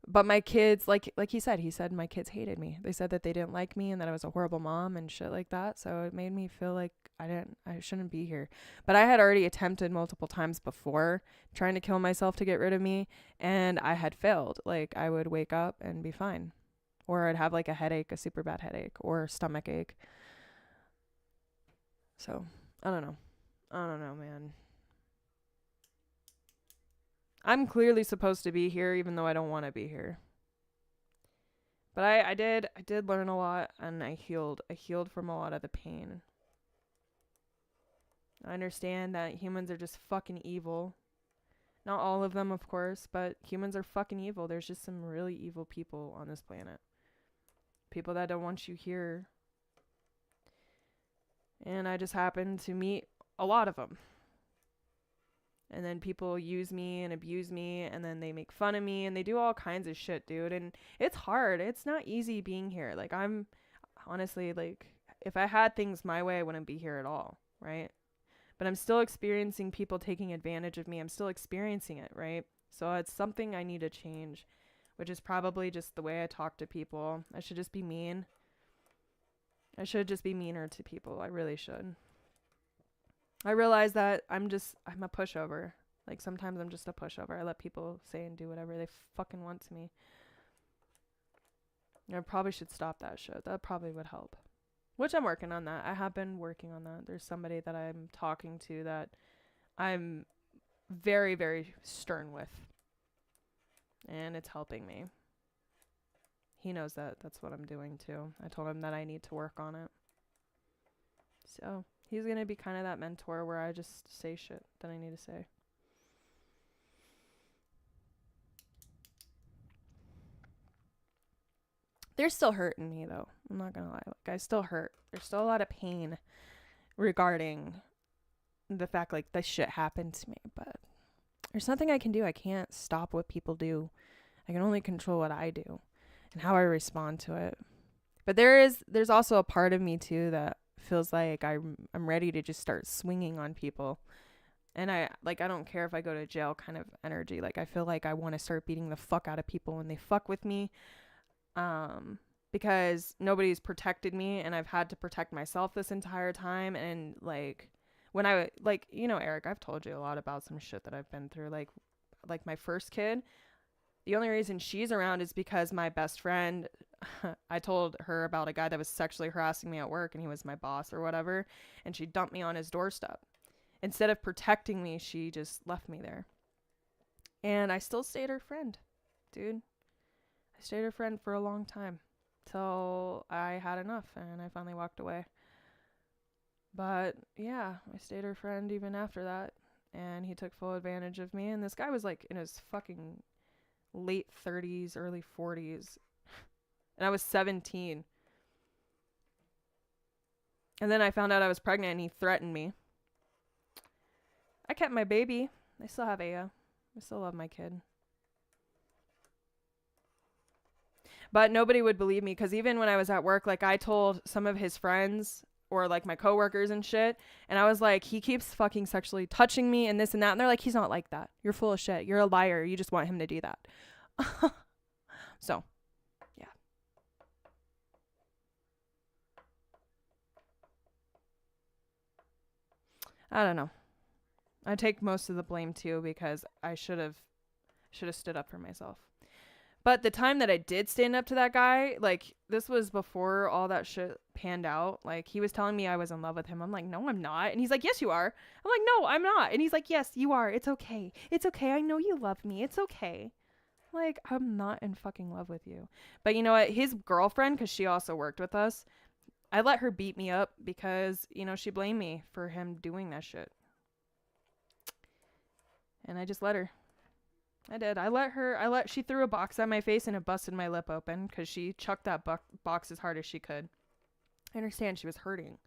Speaker 3: But my kids, like he said my kids hated me. They said that they didn't like me and that I was a horrible mom and shit like that. So it made me feel like I shouldn't be here. But I had already attempted multiple times before trying to kill myself to get rid of me, and I had failed. Like, I would wake up and be fine, or I'd have like a headache, a super bad headache, or stomach ache. So I don't know, man. I'm clearly supposed to be here even though I don't want to be here. But I did learn a lot, and I healed from a lot of the pain. I understand that humans are just fucking evil. Not all of them, of course, but humans are fucking evil. There's just some really evil people on this planet. People that don't want you here. And I just happened to meet a lot of them. And then people use me and abuse me, and then they make fun of me, and they do all kinds of shit, dude. And it's hard. It's not easy being here. Like, I'm honestly, like, if I had things my way, I wouldn't be here at all, right? But I'm still experiencing people taking advantage of me. I'm still experiencing it, right? So it's something I need to change, which is probably just the way I talk to people. I should just be mean. I should just be meaner to people. I really should. I realize that I'm a pushover. Like, sometimes I'm just a pushover. I let people say and do whatever they fucking want to me. I probably should stop that shit. That probably would help. Which I'm working on that. I have been working on that. There's somebody that I'm talking to that I'm very, very stern with. And it's helping me. He knows that. That's what I'm doing too. I told him that I need to work on it. So he's going to be kind of that mentor where I just say shit that I need to say. They're still hurting me, though. I'm not going to lie. Like, I still hurt. There's still a lot of pain regarding the fact, like, this shit happened to me. But there's nothing I can do. I can't stop what people do. I can only control what I do and how I respond to it. But there's also a part of me, too, that feels like I'm ready to just start swinging on people. And I don't care if I go to jail kind of energy. Like, I feel like I want to start beating the fuck out of people when they fuck with me. Because nobody's protected me, and I've had to protect myself this entire time. And like, when I, like, you know, Eric, I've told you a lot about some shit that I've been through. Like my first kid, the only reason she's around is because my best friend, I told her about a guy that was sexually harassing me at work, and he was my boss or whatever, and she dumped me on his doorstep. Instead of protecting me, she just left me there. And I still stayed her friend, dude. I stayed her friend for a long time till I had enough, and I finally walked away. But yeah, I stayed her friend even after that, and he took full advantage of me. And this guy was like in his fucking late 30s, early 40s, and I was 17. And then I found out I was pregnant, and he threatened me. I kept my baby. I still have Aya. I still love my kid. But nobody would believe me, because even when I was at work, like, I told some of his friends or like my coworkers and shit, and I was like, he keeps fucking sexually touching me and this and that, and they're like, he's not like that. You're full of shit. You're a liar. You just want him to do that. So, yeah. I don't know. I take most of the blame too, because I should have stood up for myself. But the time that I did stand up to that guy, like, this was before all that shit panned out. Like, he was telling me I was in love with him. I'm like, no, I'm not. And he's like, yes, you are. I'm like, no, I'm not. And he's like, yes, you are. It's okay. It's okay. I know you love me. It's okay. Like, I'm not in fucking love with you. But you know what? His girlfriend, because she also worked with us, I let her beat me up because, you know, she blamed me for him doing that shit. And I just let her. I did. She threw a box at my face and it busted my lip open because she chucked that box as hard as she could. I understand she was hurting.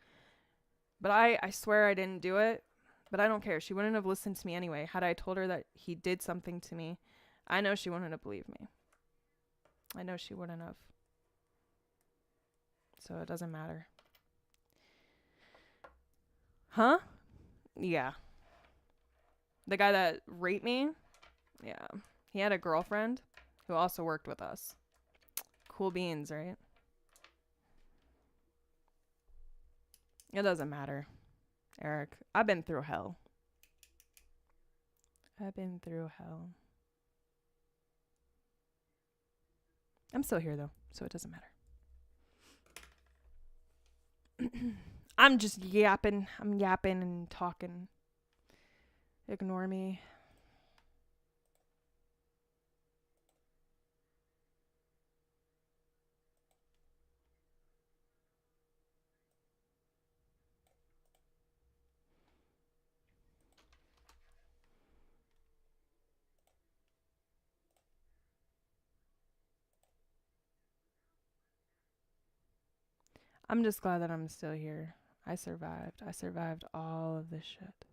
Speaker 3: But I swear I didn't do it. But I don't care. She wouldn't have listened to me anyway. Had I told her that he did something to me, I know she wouldn't have believed me. I know she wouldn't have. So it doesn't matter. Huh? Yeah. The guy that raped me? Yeah. He had a girlfriend who also worked with us. Cool beans, right? It doesn't matter, Eric. I've been through hell. I've been through hell. I'm still here, though, so it doesn't matter. I'm just yapping. I'm yapping and talking. Ignore me. I'm just glad that I'm still here. I survived. I survived all of this shit.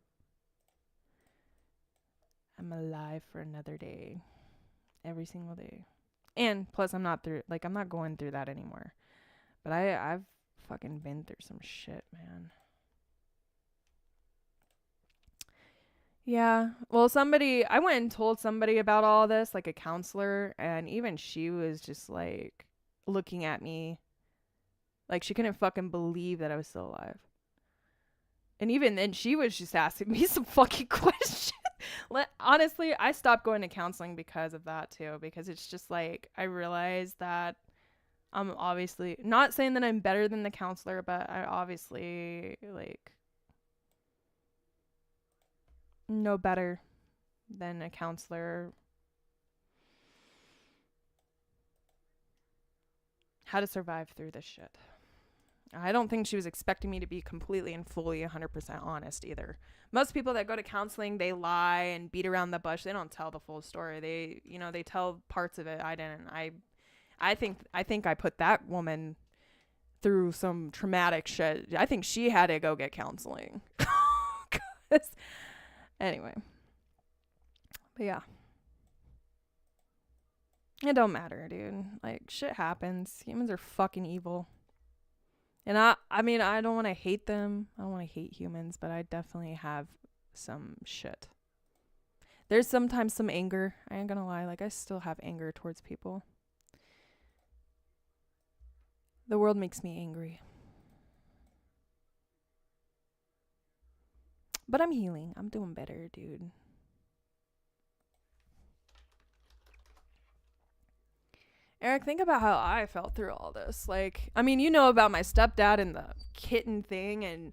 Speaker 3: I'm alive for another day. Every single day. And plus I'm not going through that anymore. But I've fucking been through some shit, man. Yeah. Well, I went and told somebody about all this, like a counselor, and even she was just like looking at me like she couldn't fucking believe that I was still alive. And even then she was just asking me some fucking questions. Honestly, I stopped going to counseling because of that too, because it's just like I realized that I'm obviously not saying that I'm better than the counselor, but I obviously like know better than a counselor how to survive through this shit. I don't think she was expecting me to be completely and fully 100% honest either. Most people that go to counseling, they lie and beat around the bush. They don't tell the full story. They tell parts of it. I didn't. I think I put that woman through some traumatic shit. I think she had to go get counseling. Anyway. But yeah. It don't matter, dude. Like, shit happens. Humans are fucking evil. And I mean, I don't want to hate them. I don't want to hate humans, but I definitely have some shit. There's sometimes some anger. I ain't gonna lie. Like, I still have anger towards people. The world makes me angry. But I'm healing. I'm doing better, dude. Eric, think about how I felt through all this. Like, I mean, you know about my stepdad and the kitten thing, and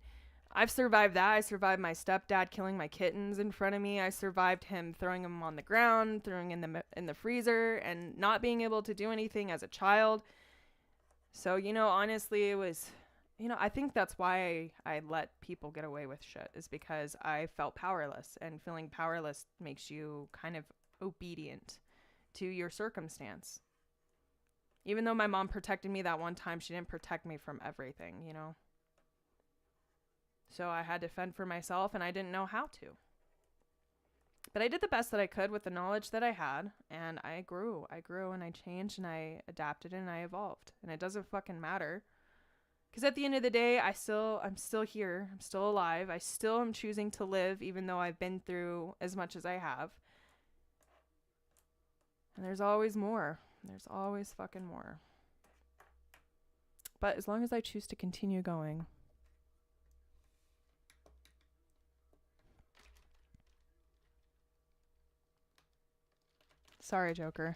Speaker 3: I've survived that. I survived my stepdad killing my kittens in front of me. I survived him throwing them on the ground, throwing in the freezer, and not being able to do anything as a child. So, honestly, it was, I think that's why I let people get away with shit, is because I felt powerless, and feeling powerless makes you kind of obedient to your circumstance. Even though my mom protected me that one time, she didn't protect me from everything, So I had to fend for myself, and I didn't know how to. But I did the best that I could with the knowledge that I had, and I grew. And I changed, and I adapted, and I evolved. And it doesn't fucking matter. Because at the end of the day, I'm still here. I'm still alive. I still am choosing to live, even though I've been through as much as I have. And there's always more. There's always fucking more. But as long as I choose to continue going. Sorry, Joker.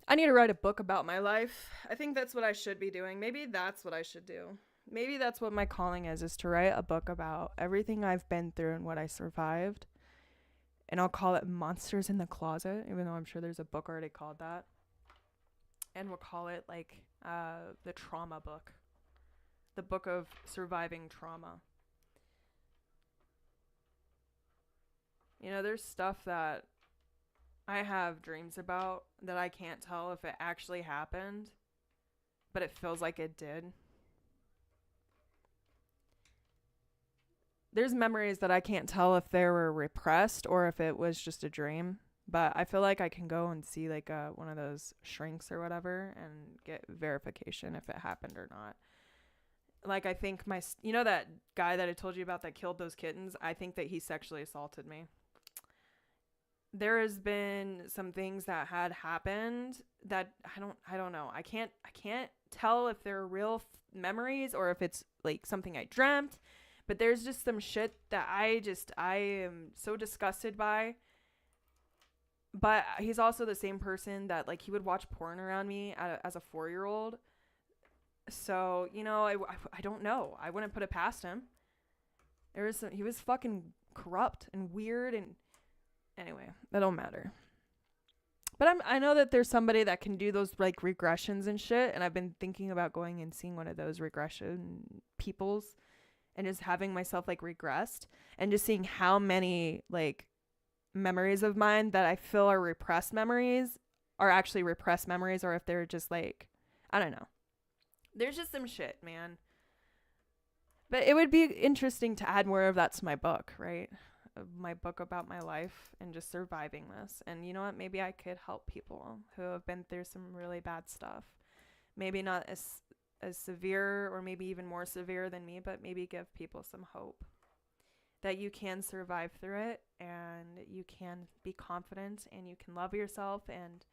Speaker 3: I need to write a book about my life. I think that's what I should be doing. Maybe that's what I should do. Maybe that's what my calling is to write a book about everything I've been through and what I survived. And I'll call it Monsters in the Closet, even though I'm sure there's a book already called that. And we'll call it like the trauma book. The Book of Surviving Trauma. You know, there's stuff that I have dreams about that I can't tell if it actually happened, but it feels like it did. There's memories that I can't tell if they were repressed or if it was just a dream. But I feel like I can go and see like one of those shrinks or whatever and get verification if it happened or not. Like I think you know that guy that I told you about that killed those kittens? I think that he sexually assaulted me. There has been some things that had happened that I don't know. I can't tell if they're real memories or if it's like something I dreamt. But there's just some shit that I am so disgusted by. But he's also the same person that, like, he would watch porn around me as a 4-year-old. So, you know, I don't know. I wouldn't put it past him. He was fucking corrupt and weird. And anyway, that don't matter. But I know that there's somebody that can do those, like, regressions and shit. And I've been thinking about going and seeing one of those regression peoples. And just having myself like regressed and just seeing how many like memories of mine that I feel are repressed memories are actually repressed memories, or if they're just like, I don't know. There's just some shit, man. But it would be interesting to add more of that to my book, right? My book about my life and just surviving this. And you know what? Maybe I could help people who have been through some really bad stuff. Maybe not as severe or maybe even more severe than me, but maybe give people some hope that you can survive through it and you can be confident and you can love yourself and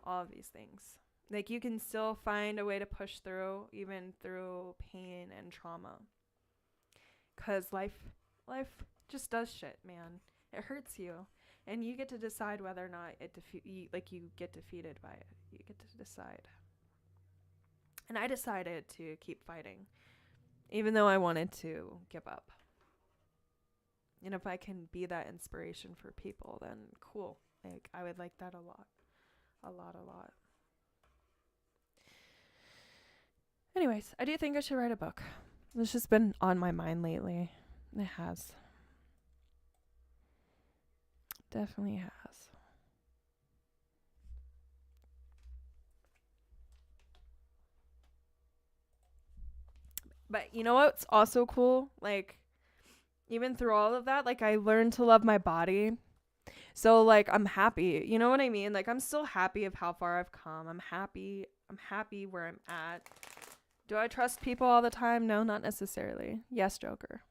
Speaker 3: all of these things. Like you can still find a way to push through even through pain and trauma. 'Cause life just does shit, man. It hurts you and you get to decide whether or not you get defeated by it. You get to decide. And I decided to keep fighting, even though I wanted to give up. And if I can be that inspiration for people, then cool. Like, I would like that a lot. A lot. Anyways, I do think I should write a book. It's just been on my mind lately. It has. Definitely has. But you know what's also cool? Like, even through all of that, like, I learned to love my body. So, like, I'm happy. You know what I mean? Like, I'm still happy of how far I've come. I'm happy where I'm at. Do I trust people all the time? No, not necessarily. Yes, Joker.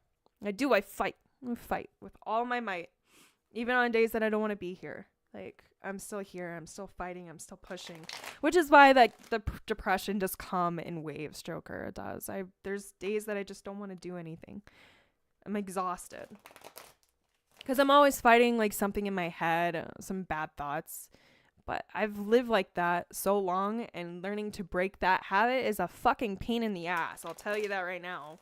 Speaker 3: I do. I fight. I fight with all my might. Even on days that I don't want to be here. Like, I'm still here. I'm still fighting. I'm still pushing. Which is why, like, the depression just come in waves, Joker. It does. There's days that I just don't want to do anything. I'm exhausted. Because I'm always fighting, like, something in my head, some bad thoughts. But I've lived like that so long, and learning to break that habit is a fucking pain in the ass. I'll tell you that right now.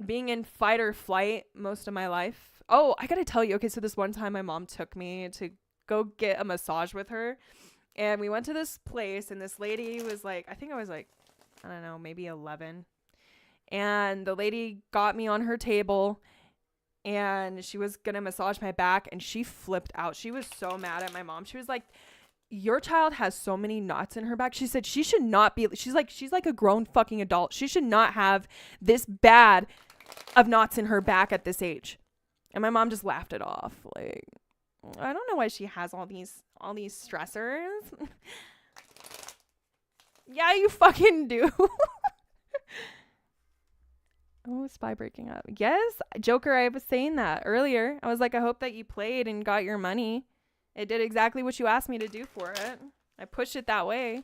Speaker 3: Being in fight or flight most of my life. Oh, I gotta tell you. Okay, so this one time my mom took me to go get a massage with her. And we went to this place, and this lady was like, I think I was like, I don't know, maybe 11. And the lady got me on her table, and she was going to massage my back, and she flipped out. She was so mad at my mom. She was like, your child has so many knots in her back. She said she should not be, she's like a grown fucking adult. She should not have this bad of knots in her back at this age. And my mom just laughed it off. Like, I don't know why she has all these stressors. Yeah, you fucking do. Oh, spy breaking up. Yes, Joker, I was saying that earlier. I was like, I hope that you played and got your money. It did exactly what you asked me to do for it. I pushed it that way.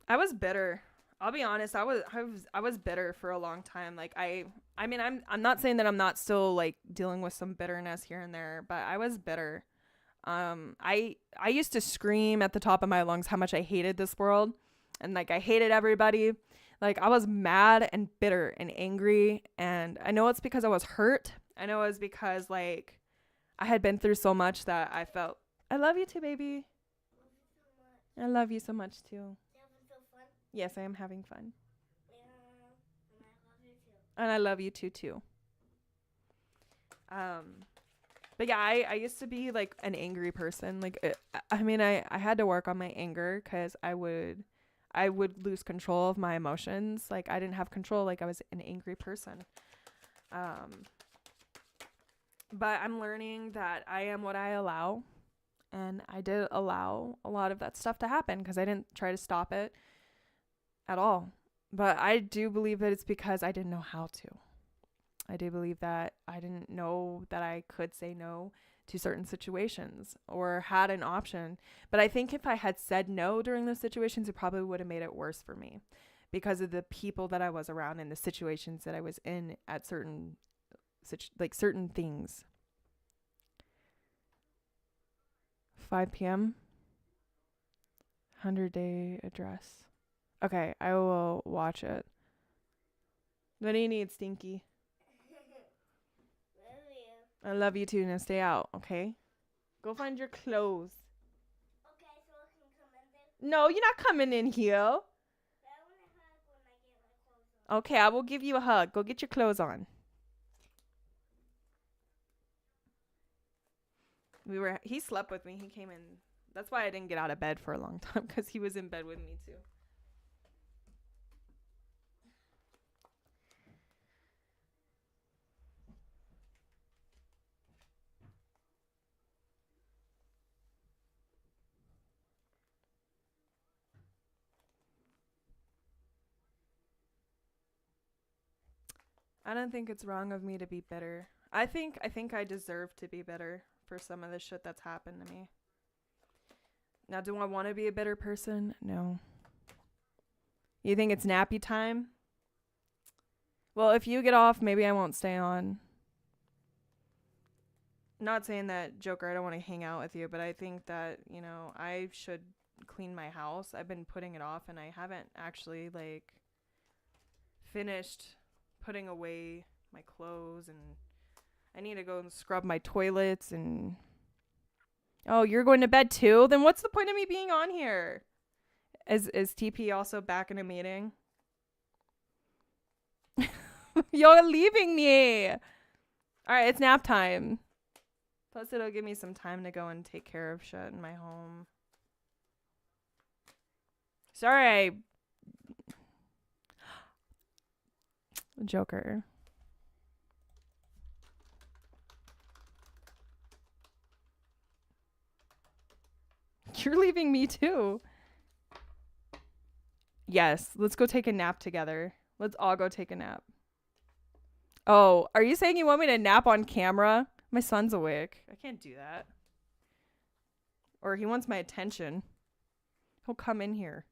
Speaker 3: I was bitter. I'll be honest. I was bitter for a long time. Like I mean, I'm not saying that I'm not still like dealing with some bitterness here and there, but I was bitter. I used to scream at the top of my lungs how much I hated this world, and like I hated everybody. Like I was mad and bitter and angry, and I know it's because I was hurt. I know it's because like I had been through so much that I felt, I love you too, baby. I love you so much too.
Speaker 5: You having so fun?
Speaker 3: Yes, I am having fun.
Speaker 5: Yeah. And I love you too.
Speaker 3: And I love you too. But yeah, I used to be like an angry person. Like, I had to work on my anger because I would lose control of my emotions. Like, I didn't have control. Like, I was an angry person. But I'm learning that I am what I allow. And I did allow a lot of that stuff to happen because I didn't try to stop it at all. But I do believe that it's because I didn't know how to. I do believe that I didn't know that I could say no to certain situations or had an option. But I think if I had said no during those situations, it probably would have made it worse for me because of the people that I was around and the situations that I was in at certain things. 5 p.m. 100-day address. Okay, I will watch it. What do you need, Stinky?
Speaker 5: Love you.
Speaker 3: I love you too. Now stay out, okay? Go find your clothes.
Speaker 5: Okay, so I can come in there.
Speaker 3: No, you're not coming in here.
Speaker 5: I want to hug when I get my clothes on.
Speaker 3: Okay, I will give you a hug. Go get your clothes on. He slept with me. He came in. That's why I didn't get out of bed for a long time because he was in bed with me too. I don't think it's wrong of me to be bitter. I think I deserve to be bitter for some of the shit that's happened to me. Now, do I want to be a bitter person? No. You think it's nappy time? Well, if you get off, maybe I won't stay on. Not saying that, Joker, I don't want to hang out with you, but I think that, I should clean my house. I've been putting it off, and I haven't actually, finished putting away my clothes, and I need to go and scrub my toilets, and... Oh, you're going to bed too? Then what's the point of me being on here? Is TP also back in a meeting? You're leaving me. All right, it's nap time. Plus, it'll give me some time to go and take care of shit in my home. Sorry, Joker. You're leaving me too. Yes, let's go take a nap together. Let's all go take a nap. Oh, are you saying you want me to nap on camera? My son's awake. I can't do that. Or he wants my attention. He'll come in here.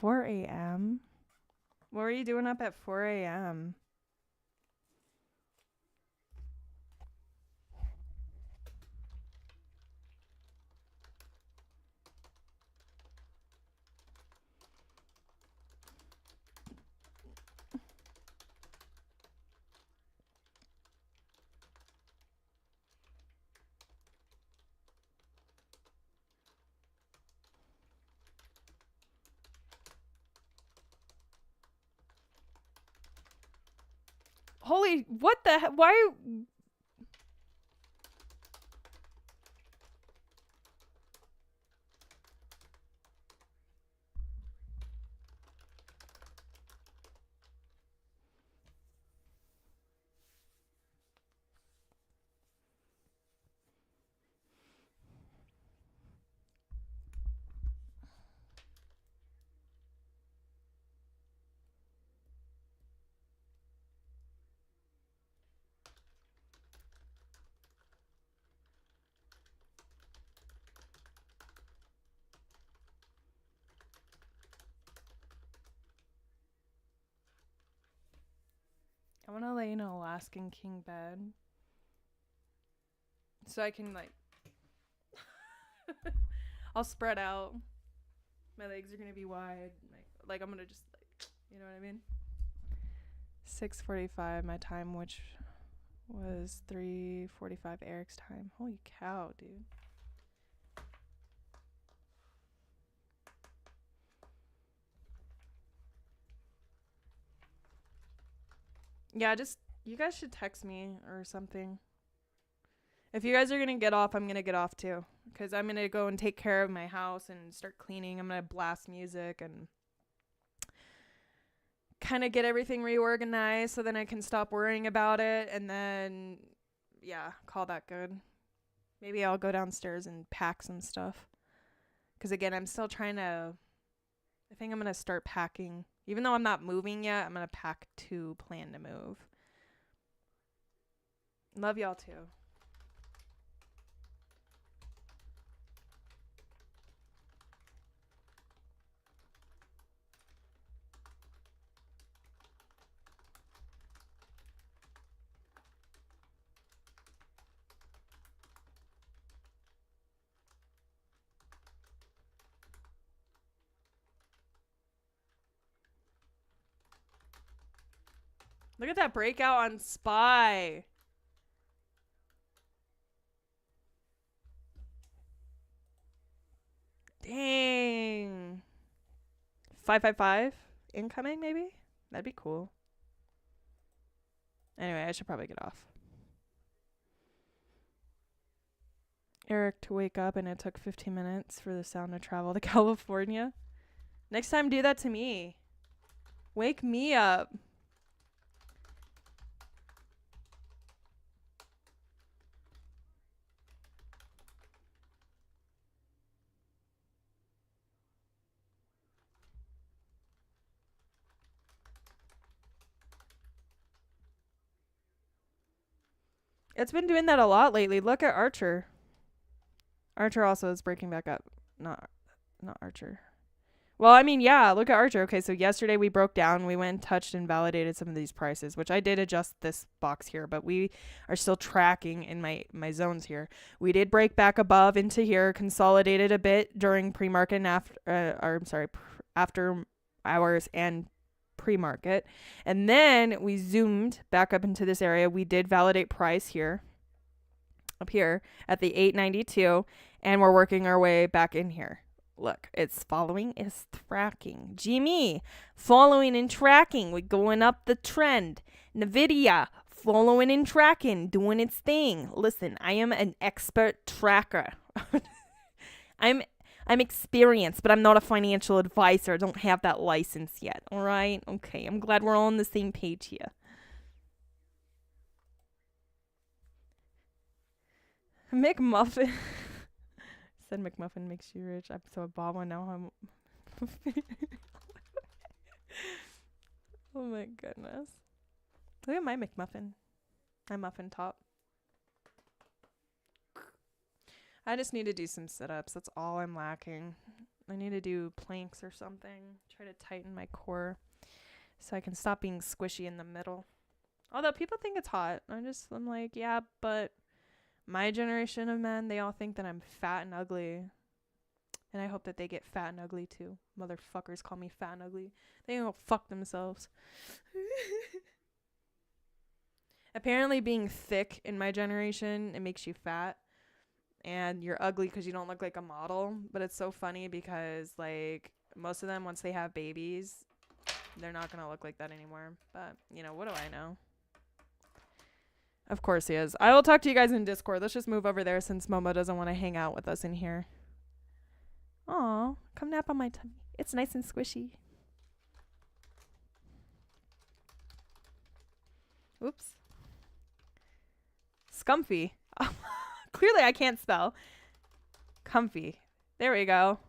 Speaker 3: $4 a.m.? What were you doing up at 4 a.m.? Holy, what the heck? Why? I want to lay in an Alaskan king bed. So I can, I'll spread out. My legs are gonna be wide. Like I'm gonna just like, you know what I mean? 6:45 my time, which was 3:45 Eric's time. Holy cow, dude. Yeah, just you guys should text me or something. If you guys are gonna get off, I'm gonna get off too, because I'm gonna go and take care of my house and start cleaning. I'm gonna blast music and kind of get everything reorganized so then I can stop worrying about it, and then yeah, call that good. Maybe I'll go downstairs and pack some stuff, because again, I'm still trying to, I think I'm gonna start packing. Even though I'm not moving yet, I'm gonna pack to plan to move. Love y'all too. Look at that breakout on Spy. Dang. 555 incoming, maybe? That'd be cool. Anyway, I should probably get off. Eric to wake up, and it took 15 minutes for the sound to travel to California. Next time, do that to me. Wake me up. It's been doing that a lot lately. Look at Archer. Archer also is breaking back up. Not Archer. Well, I mean, yeah, look at Archer. Okay, so yesterday we broke down. We went and touched and validated some of these prices, which I did adjust this box here, but we are still tracking in my zones here. We did break back above into here, consolidated a bit during pre-market and after hours and pre-market. And then we zoomed back up into this area. We did validate price here, up here at the 892, and we're working our way back in here. Look, it's following, it's tracking. Jimmy, following and tracking. We're going up the trend. NVIDIA, following and tracking, doing its thing. Listen, I am an expert tracker. I'm experienced, but I'm not a financial advisor. I don't have that license yet. All right? Okay, I'm glad we're all on the same page here. McMuffin. Said McMuffin makes you rich. So Bob will know how. Oh my goodness. Look at my McMuffin. My muffin top. I just need to do some sit-ups. That's all I'm lacking. I need to do planks or something. Try to tighten my core so I can stop being squishy in the middle. Although people think it's hot. I'm like, yeah, but my generation of men, they all think that I'm fat and ugly. And I hope that they get fat and ugly too. Motherfuckers call me fat and ugly. They can go fuck themselves. Apparently being thick in my generation, it makes you fat. And you're ugly because you don't look like a model. But it's so funny because, like, most of them, once they have babies, they're not going to look like that anymore. But, you know, what do I know? Of course he is. I will talk to you guys in Discord. Let's just move over there since Momo doesn't want to hang out with us in here. Aw, come nap on my tummy. It's nice and squishy. Oops. Scumfy. Clearly I can't spell. Comfy. There we go.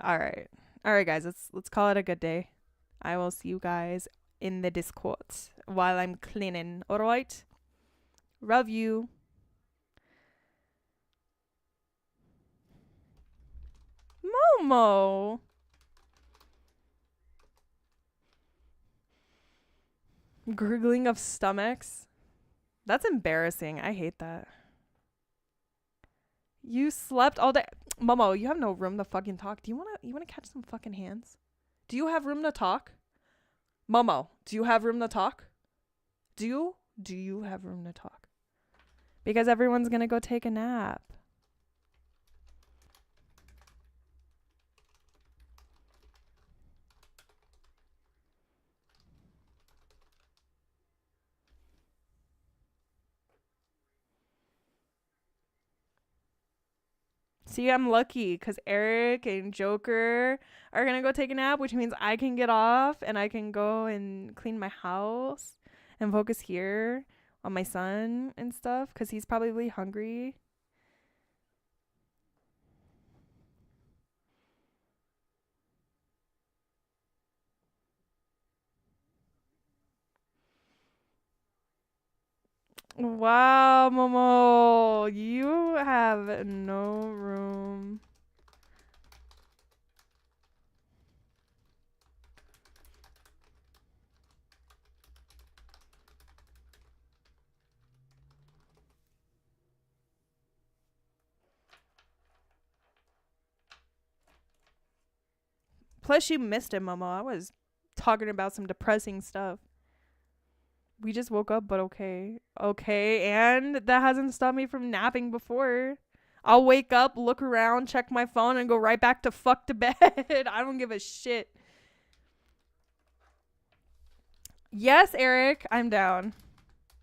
Speaker 3: All right. All right, guys. Let's call it a good day. I will see you guys in the Discord while I'm cleaning. All right? Love you. Momo. Gurgling of stomachs. That's embarrassing. I hate that. You slept all day. Momo, you have no room to fucking talk. Do you wanna catch some fucking hands? Do you have room to talk? Momo, do you have room to talk? Do you have room to talk? Because everyone's gonna go take a nap. See, I'm lucky because Eric and Joker are going to go take a nap, which means I can get off and I can go and clean my house and focus here on my son and stuff because he's probably hungry. Wow, Momo, you have no room. Plus, you missed it, Momo. I was talking about some depressing stuff. We just woke up, but okay. Okay, and that hasn't stopped me from napping before. I'll wake up, look around, check my phone, and go right back to fuck to bed. I don't give a shit. Yes, Eric, I'm down.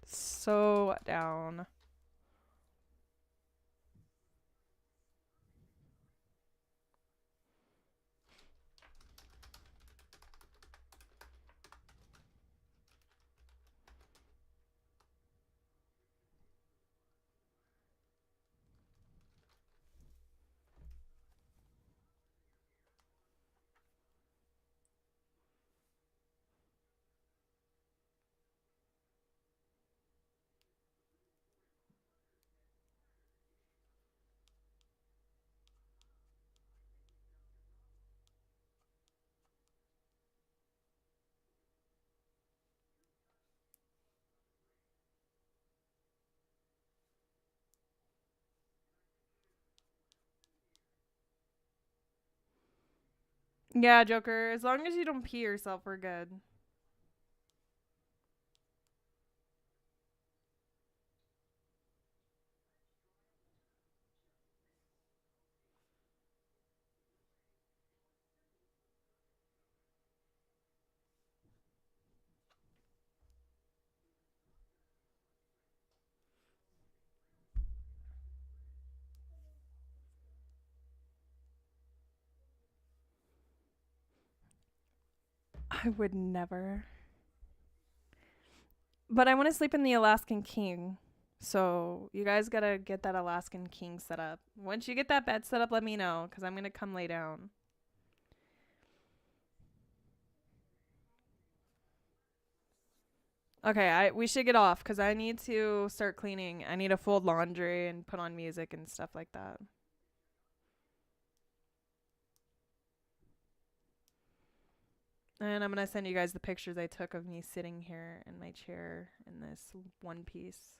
Speaker 3: So down. Yeah, Joker, as long as you don't pee yourself, we're good. I would never. But I want to sleep in the Alaskan King. So you guys gotta get that Alaskan King set up. Once you get that bed set up, let me know, because I'm gonna come lay down. Okay, we should get off because I need to start cleaning. I need to fold laundry and put on music and stuff like that. And I'm gonna send you guys the pictures I took of me sitting here in my chair in this one piece.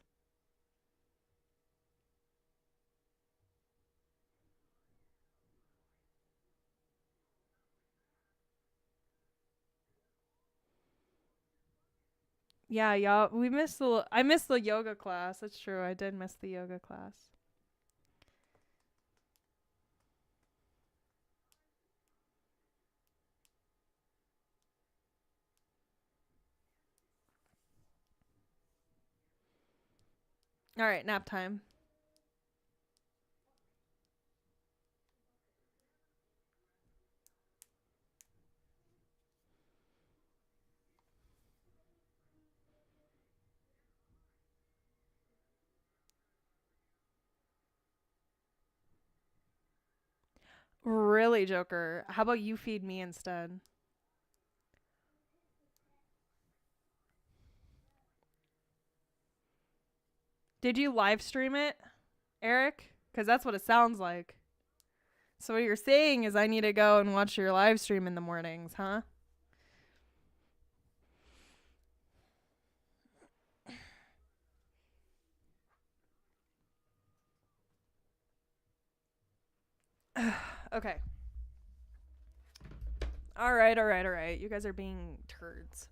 Speaker 3: Yeah, y'all. I missed the yoga class. That's true. I did miss the yoga class. All right, nap time. Really, Joker? How about you feed me instead? Did you live stream it, Eric? Because that's what it sounds like. So what you're saying is I need to go and watch your live stream in the mornings, huh? Okay. All right. You guys are being turds.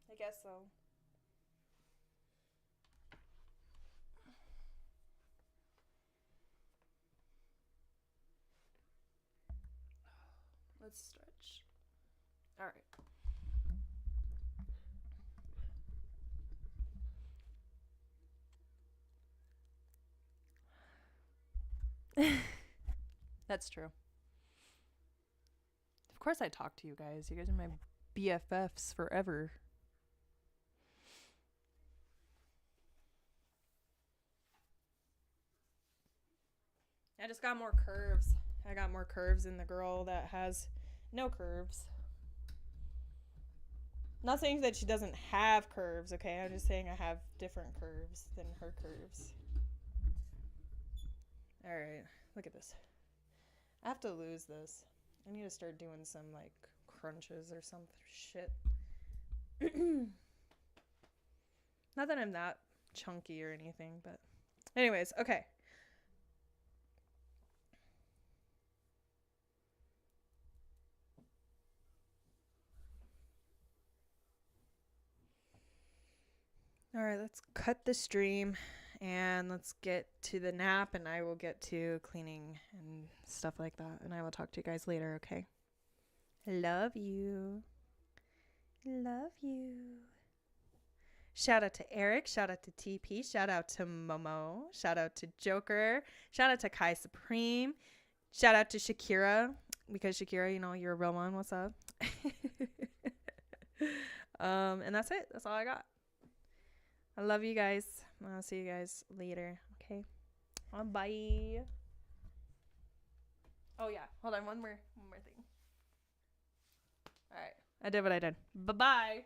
Speaker 3: I guess so. Let's stretch. All right. That's true. Of course I talk to you guys. You guys are my BFFs forever. I just got more curves. I got more curves than the girl that has no curves. Not saying that she doesn't have curves, okay? I'm just saying I have different curves than her curves. Alright, look at this. I have to lose this. I need to start doing some, like, crunches or some shit. Not that I'm that chunky or anything, but... Anyways, okay. Alright, let's cut the stream and let's get to the nap, and I will get to cleaning and stuff like that, and I will talk to you guys later, okay? Love you. Love you. Shout out to Eric. Shout out to TP. Shout out to Momo. Shout out to Joker. Shout out to Kai Supreme. Shout out to Shakira. Because Shakira, you know, you're a real one. What's up? And that's it. That's all I got. I love you guys. I'll see you guys later. Okay. Bye. Oh yeah. Hold on. One more thing. All right. I did what I did. Bye-bye.